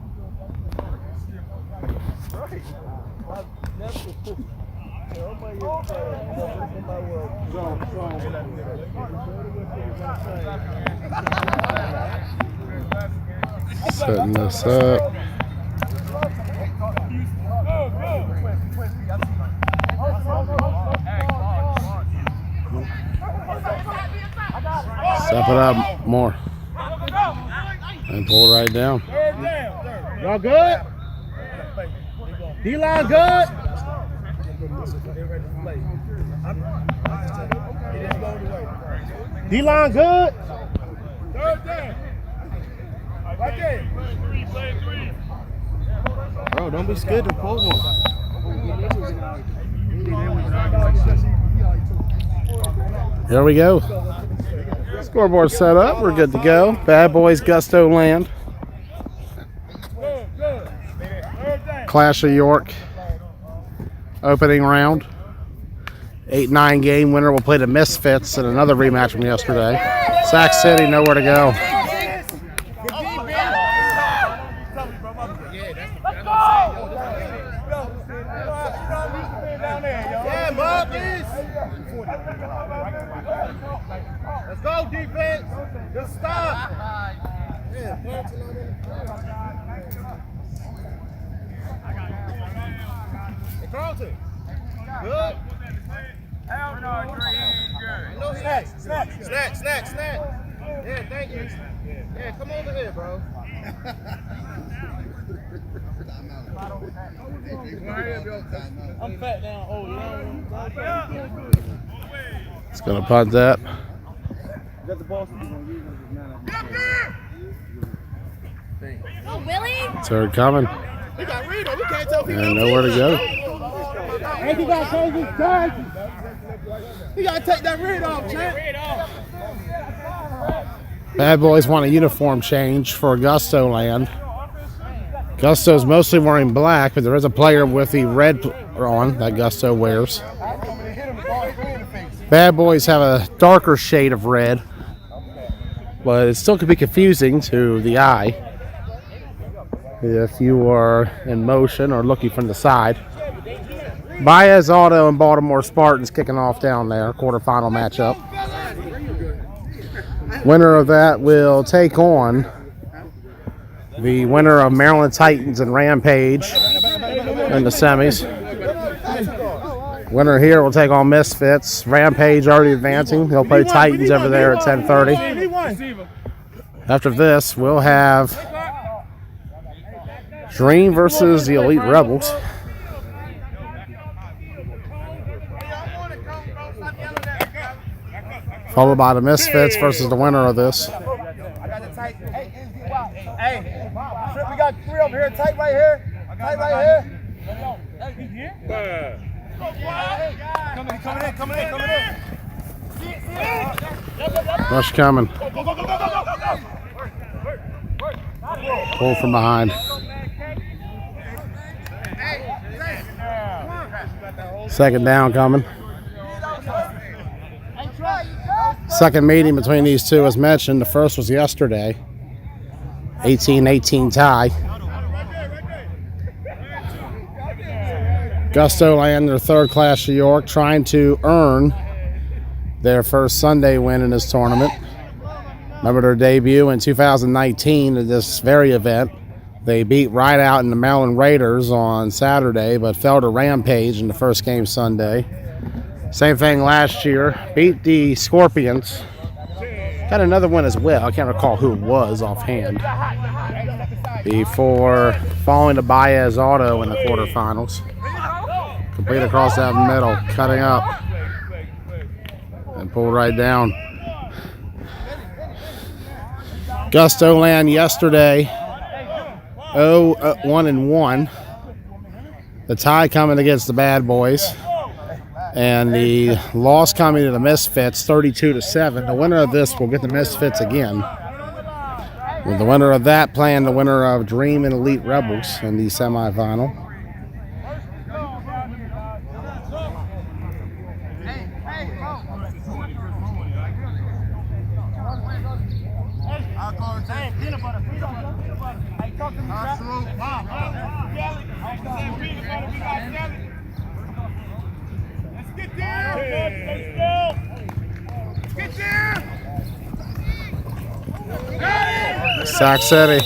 Setting this up. Step it up more. And pull right down. Y'all good? D-line good? D-line good? Third down. Right there. Bro, don't be scared to pull one. Here we go. Scoreboard set up. We're good to go. Bad Boys, Gustoland. Clash of York. Opening round. 8-9 game winner will play the Misfits in another rematch from yesterday. Sac City, nowhere to go. Let's go, defense. Just stop. Hey, Carlton. Good. Snack. Yeah, thank you. Yeah, come over here, bro. I'm fat now. Oh, yeah. It's going to punt that. Got the ball. Oh, Willie? Third coming. We got Rito. We can't tell people. And nowhere to go. Hey, you got to change his jersey. You got to take that red off, champ. Bad Boys want a uniform change for Gustoland. Gusto's mostly wearing black, but there is a player with the red on that Gusto wears. Bad Boys have a darker shade of red, but it still could be confusing to the eye if you are in motion or looking from the side. Boyz Auto and Baltimore Spartans kicking off down there, quarterfinal matchup. Winner of that will take on the winner of Maryland Titans and Rampage in the semis. Winner here will take on Misfits. Rampage already advancing. They'll play Titans over there at 10:30. After this, we'll have Dream versus the Elite Rebels. Followed by the Misfits versus the winner of this. Hey, we got 3 over here. Tight right here. Tight right here. Coming in. Rush coming. Pull from behind. Second down coming. Second meeting between these two, as mentioned. The first was yesterday. 18-18 tie. Gustoland, their third class of York, trying to earn their first Sunday win in this tournament. Remember their debut in 2019 at this very event. They beat right out in the Maryland Raiders on Saturday, but fell to Rampage in the first game Sunday. Same thing last year. Beat the Scorpions. Got another one as well. I can't recall who it was offhand. Before falling to Boyz Auto in the quarterfinals. Complete across that middle, cutting up. And pulled right down. Gustoland yesterday, 1-1. The tie coming against the Bad Boys. And the loss coming to the Misfits, 32-7. The winner of this will get the Misfits again. With the winner of that playing the winner of Dream and Elite Rebels in the semifinal. Sac City.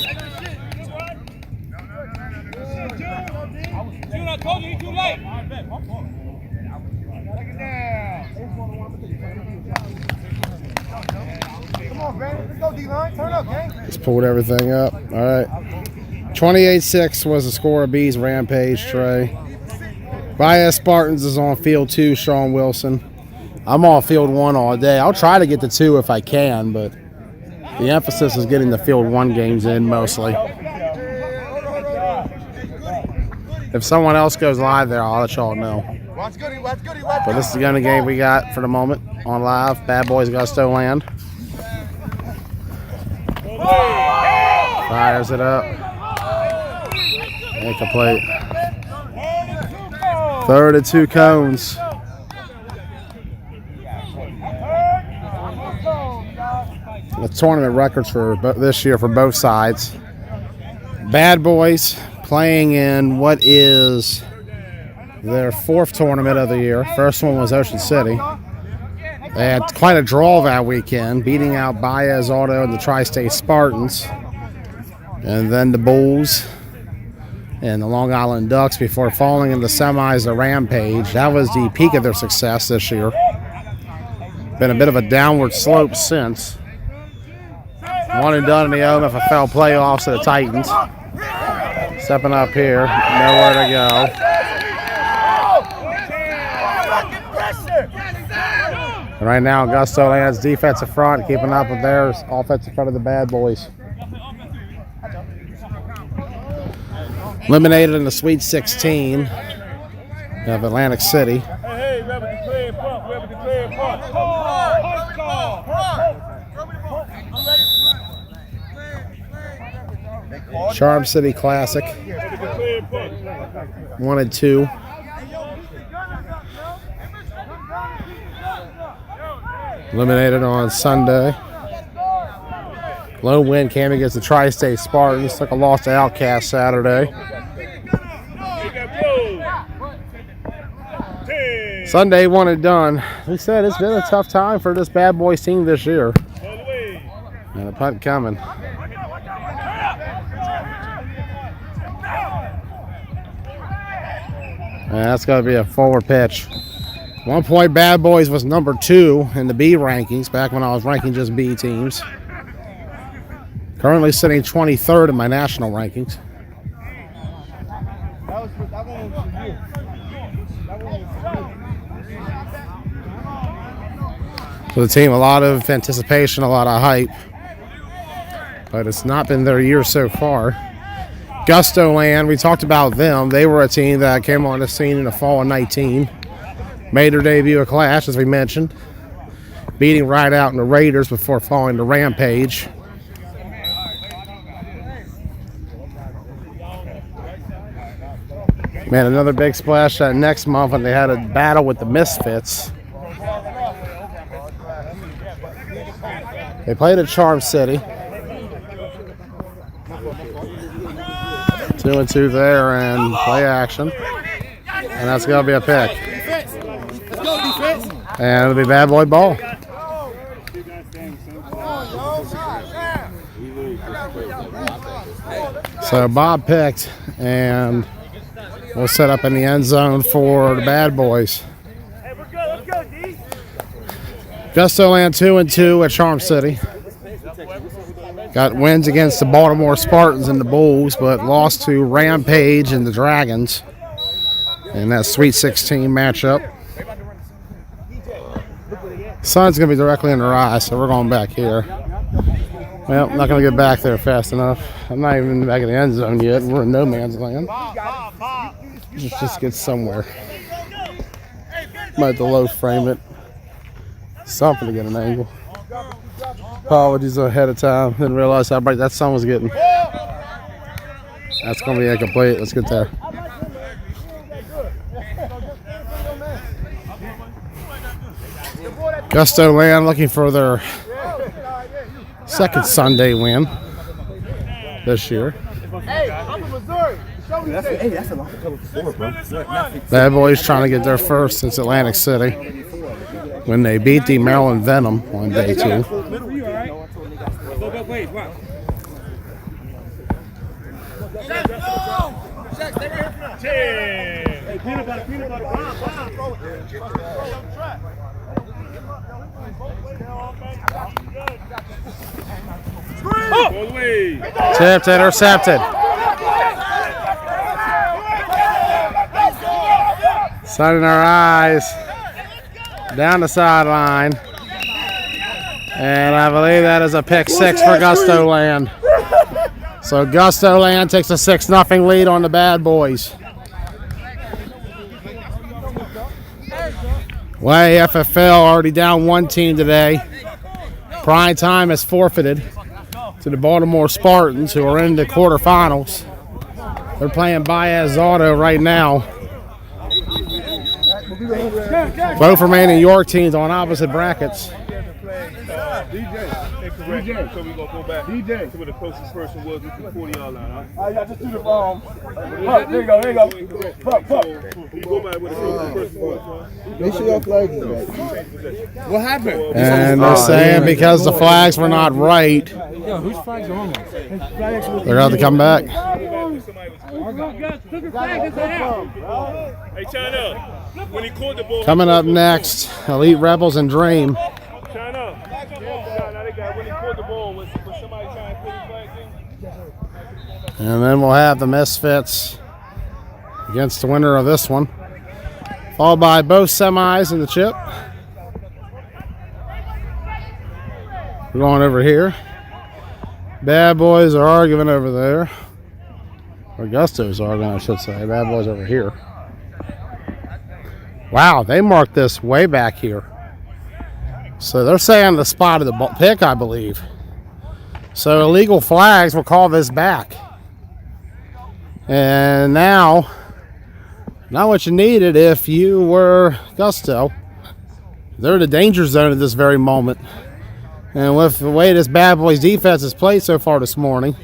Just pulled everything up. All right. 28-6 was the score of B's Rampage, Trey. Boyz Spartans is on field 2, Sean Wilson. I'm on field 1 all day. I'll try to get to 2 if I can, but the emphasis is getting the field 1 games in mostly. If someone else goes live there, I'll let y'all know. But this is the only game we got for the moment on live. Bad Boys Gustoland. Fires it up. Incomplete. 3rd and 2 cones. The tournament records for this year for both sides. Bad Boys playing in what is their 4th tournament of the year. First one was Ocean City. They had quite a draw that weekend, beating out Boyz Auto and the Tri-State Spartans. And then the Bulls and the Long Island Ducks before falling in the semis to Rampage. That was the peak of their success this year. Been a bit of a downward slope since. 1 and done in the OMFL playoffs to the Titans. Stepping up here, nowhere to go. And right now, Gustoland's defensive front keeping up with theirs, offensive front of the Bad Boys. Eliminated in the Sweet 16 of Atlantic City. Charm City Classic. 1 and 2. Eliminated on Sunday. Lone win came against the Tri-State Spartans. Took a loss to Outcast Saturday. Sunday one and done. We said it's been a tough time for this Bad Boys team this year. And the punt coming. And that's going to be a forward pitch. 1 point Bad Boys was number 2 in the B rankings back when I was ranking just B teams. Currently sitting 23rd in my national rankings. For the team, a lot of anticipation, a lot of hype. But it's not been their year so far. Gustoland, we talked about them. They were a team that came on the scene in the fall of 19. Made their debut at Clash, as we mentioned. Beating right out in the Raiders before falling to Rampage. Man, another big splash next month when they had a battle with the Misfits. They played at Charm City. 2-2 there and play action. And that's going to be a pick. And it'll be Bad Boy ball. So Bob picked, and we'll set up in the end zone for the Bad Boys. Gustoland 2-2 at Charm City. Got wins against the Baltimore Spartans and the Bulls, but lost to Rampage and the Dragons in that Sweet 16 matchup. Sun's going to be directly in their eyes, so we're going back here. Well, I'm not going to get back there fast enough. I'm not even back in the end zone yet. We're in no man's land. Just get somewhere. Might have to low frame it. Something to get an angle. Apologies ahead of time. Didn't realize how bright that sun was getting. That's going to be incomplete. Let's get there. Gustoland looking for their second Sunday win this year. That's a lot of color before, bro. Bad Boys trying to get their first since Atlantic City when they beat the Maryland Venom on day 2. Tipped, intercepted. Sun in our eyes. Down the sideline. And I believe that is a pick 6 for Gustoland. So Gustoland takes a 6-0 lead on the Bad Boys. YFFL already down one team today. Prime time is forfeited to the Baltimore Spartans, who are in the quarterfinals. They're playing Baez Auto right now. Both remaining York teams on opposite brackets. DJ. So we're going to go back to where the closest person was with the 40-yard line, huh? Yeah, just do the bomb. There you go, there you go. Pup. You go back where the closest person was, huh? Make sure your flags are right. What happened? And they're saying because the flags were not right, Yo, whose flags are on there? they're going to have to come back. Hey, China, when he caught the ball. Coming up next, Elite Rebels and Dream. China, when he caught the ball, was somebody trying to put his flags in? And then we'll have the Misfits against the winner of this one, followed by both semis in the chip. We're going over here. Bad Boys are arguing over there. Or Gusto's arguing, I should say. Bad Boys over here. Wow, they marked this way back here. So they're saying the spot of the pick, I believe. So illegal flags will call this back. And now, not what you needed if you were Gusto. They're in the danger zone at this very moment. And with the way this Bad Boys defense has played so far this morning,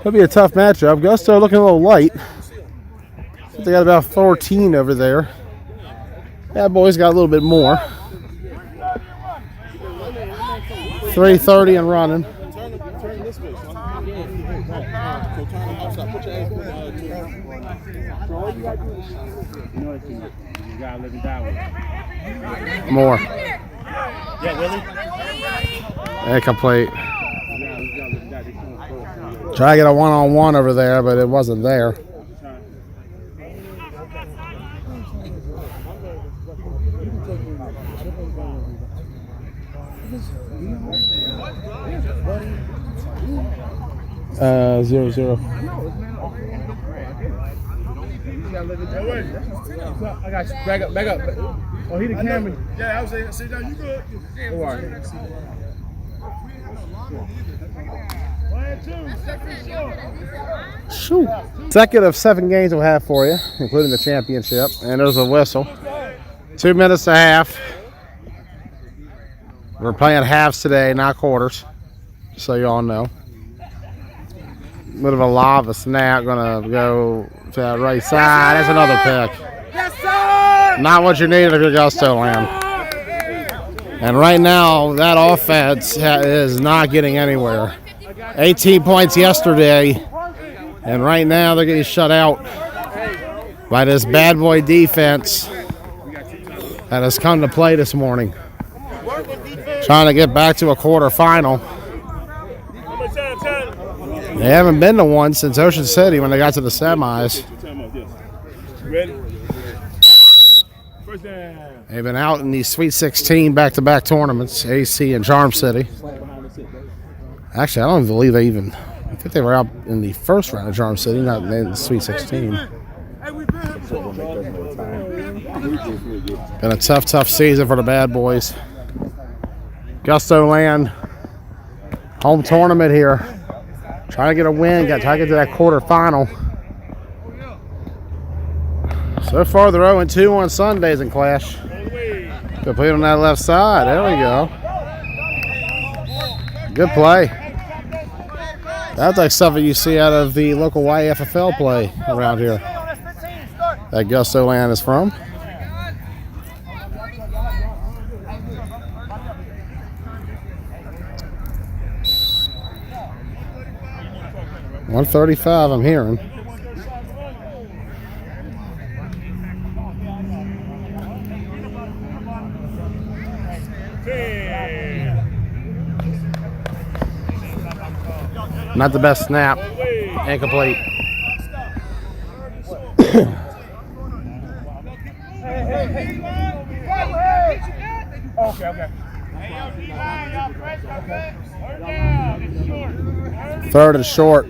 it'll be a tough matchup. Gusto looking a little light. They got about 14 over there. Bad Boys got a little bit more. 3:30 and running. More. Yeah, Willie. Incomplete. Try to get a one-on-one over there, but it wasn't there. Uh, 0-0. I got you. Back up, back up. Oh, he the camera. Yeah, I was saying, sit down, you good. All right. Shoot. Second of 7 games we'll have for you, including the championship. And there's a whistle. 2 minutes to half. We're playing halves today, not quarters, so you all know. Bit of a lava snap, gonna go to that right side. That's another pick. Yes, sir! Not what you need if you're Gustoland. And right now, that offense is not getting anywhere. 18 points yesterday, and right now they're getting shut out by this Bad Boy defense that has come to play this morning. Trying to get back to a quarterfinal. They haven't been to one since Ocean City when they got to the semis. They've been out in these Sweet 16 back-to-back tournaments, AC and Charm City. Actually, I don't believe I think they were out in the first round of Charm City, not in the Sweet 16. Been a tough season for the Bad Boys. Gustoland, home tournament here. Trying to get a win, trying to get to that quarterfinal. So far, they're 0-2 on Sundays in Clash. Complete on that left side. There we go. Good play. That's like something you see out of the local YFFL play around here. That Gustoland is from. .135, I'm hearing. Not the best snap. Incomplete. Third and short.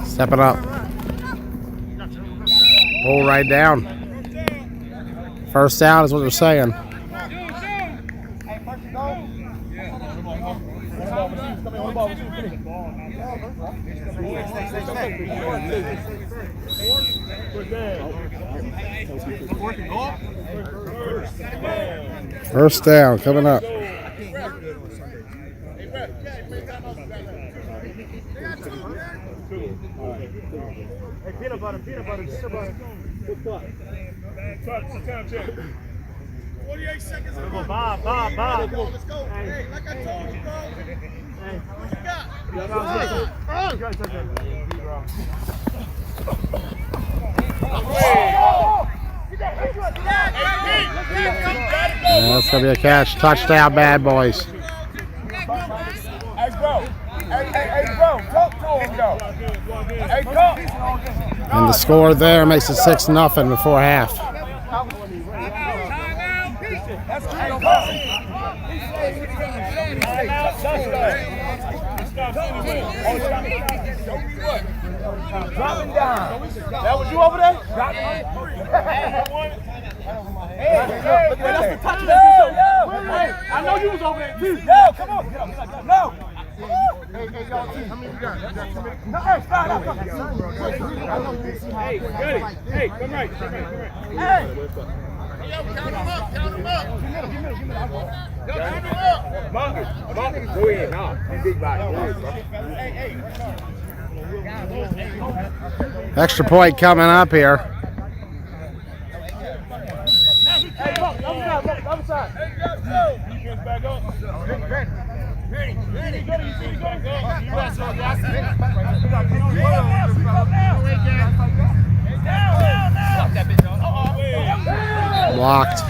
Step it up. Pull right down. First down is what they're saying. First down coming up. Peanut butter, peanut butter. What's up? 48 seconds. Bob. Let's go. Hey, like I told you, bro. Hey. What you got? That's going to be a catch. Touchdown, Bad Boys. Hey, bro. Hey, bro. Talk to him, though. Hey, talk. And the score there makes it 6-0 before half. That's good. That was you over there? Hey, that's the touch of that. I know you was over there too. Yo, come on. No. Hey, y'all too. How many we got? No, hey, stop. Hey, good. Hey, come right. Hey. Count him up. Give me. Monkey. Go ahead, nah. You big body. Hey. Extra point coming up here. Hey, look, other side. Hey, go. Defense back up. Ready. Go. Blocked.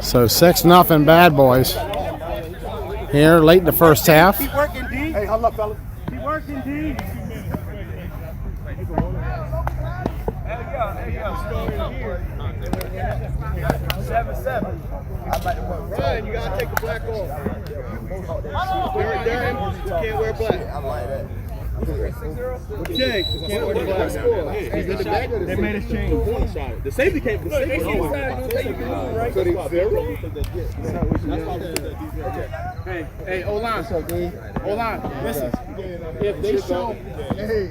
So 6-0 Bad Boys here late in the first half. Keep working, D. Hey, hold up, fellas. Keep working, D. There you go. 7-7. Ryan, you gotta take the black off. Derek, you can't wear black. I like that. Jay, can't wear the black. They made us change. The safety came. The safety came. Hey, O-line. O-line, listen. If they show... Hey.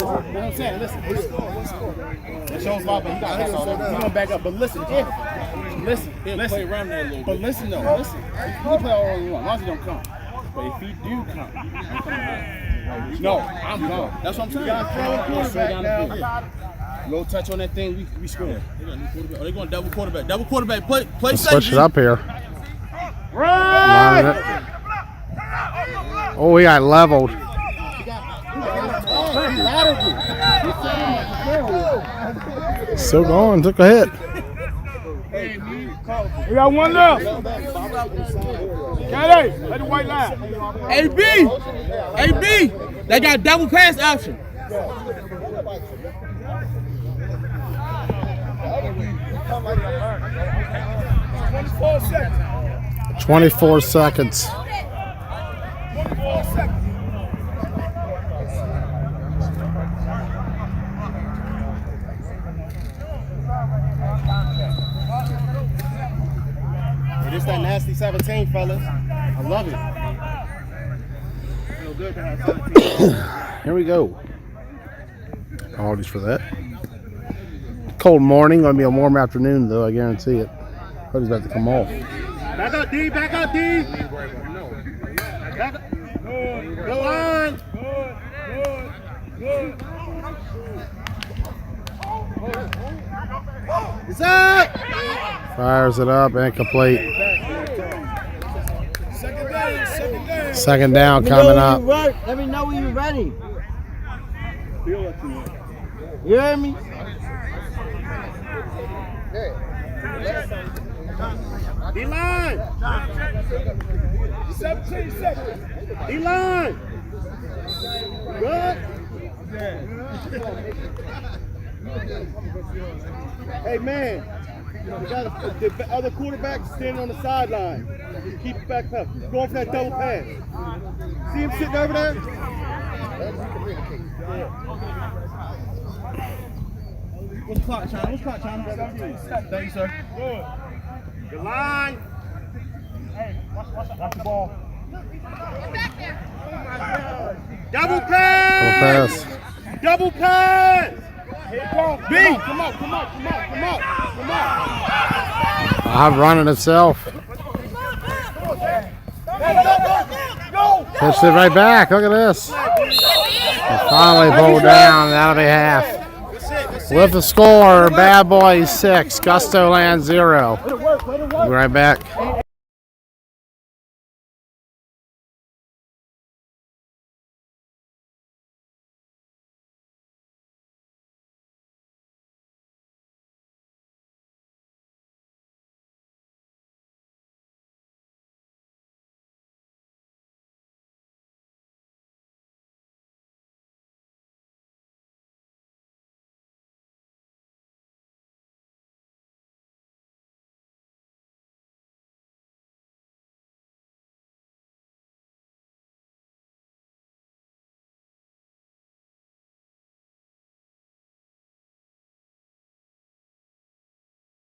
What I'm saying, listen. It shows Bob, but he got to back up. But listen, listen. But listen, though. Listen. He can play all he wants, as long as he don't come. But if he do come, I'm coming back. No, I'm gone. That's what I'm saying. You got to throw a quarterback now. Low touch on that thing, we score. They're going double quarterback. Double quarterback. Play Let's safe. switch it up here. Run! Oh, we got leveled. Still going, took a hit. We got one left. Got it. Let the white line. AB, they got double pass option. 24 seconds. 24 seconds. It is that nasty 17, fellas. I love it. Feel good to have 17. Here we go. Apologies for that. Cold morning, gonna be a warm afternoon though, I guarantee it. Hoodie's about to come off. Back up, D. Back up, D. Back up. Go on. Good. It's up. Fires it up, incomplete. Second down coming up. Let me know when you're ready. You hear me? D-line. 17 seconds. D-line. Good. Hey, man. We got the other quarterback standing on the sideline. Keep it back up. Going for that double pass. See him sitting over there? What's the clock, China? Thank you, sir. Good. Good line. Hey, watch the ball. Double pass. Double pass. Here it comes. B. Come on. I'm running itself. Pushed it right back. Look at this. And finally pulled down. That'll be half. With the score, Bad Boys 6, Gustoland 0. We'll be right back.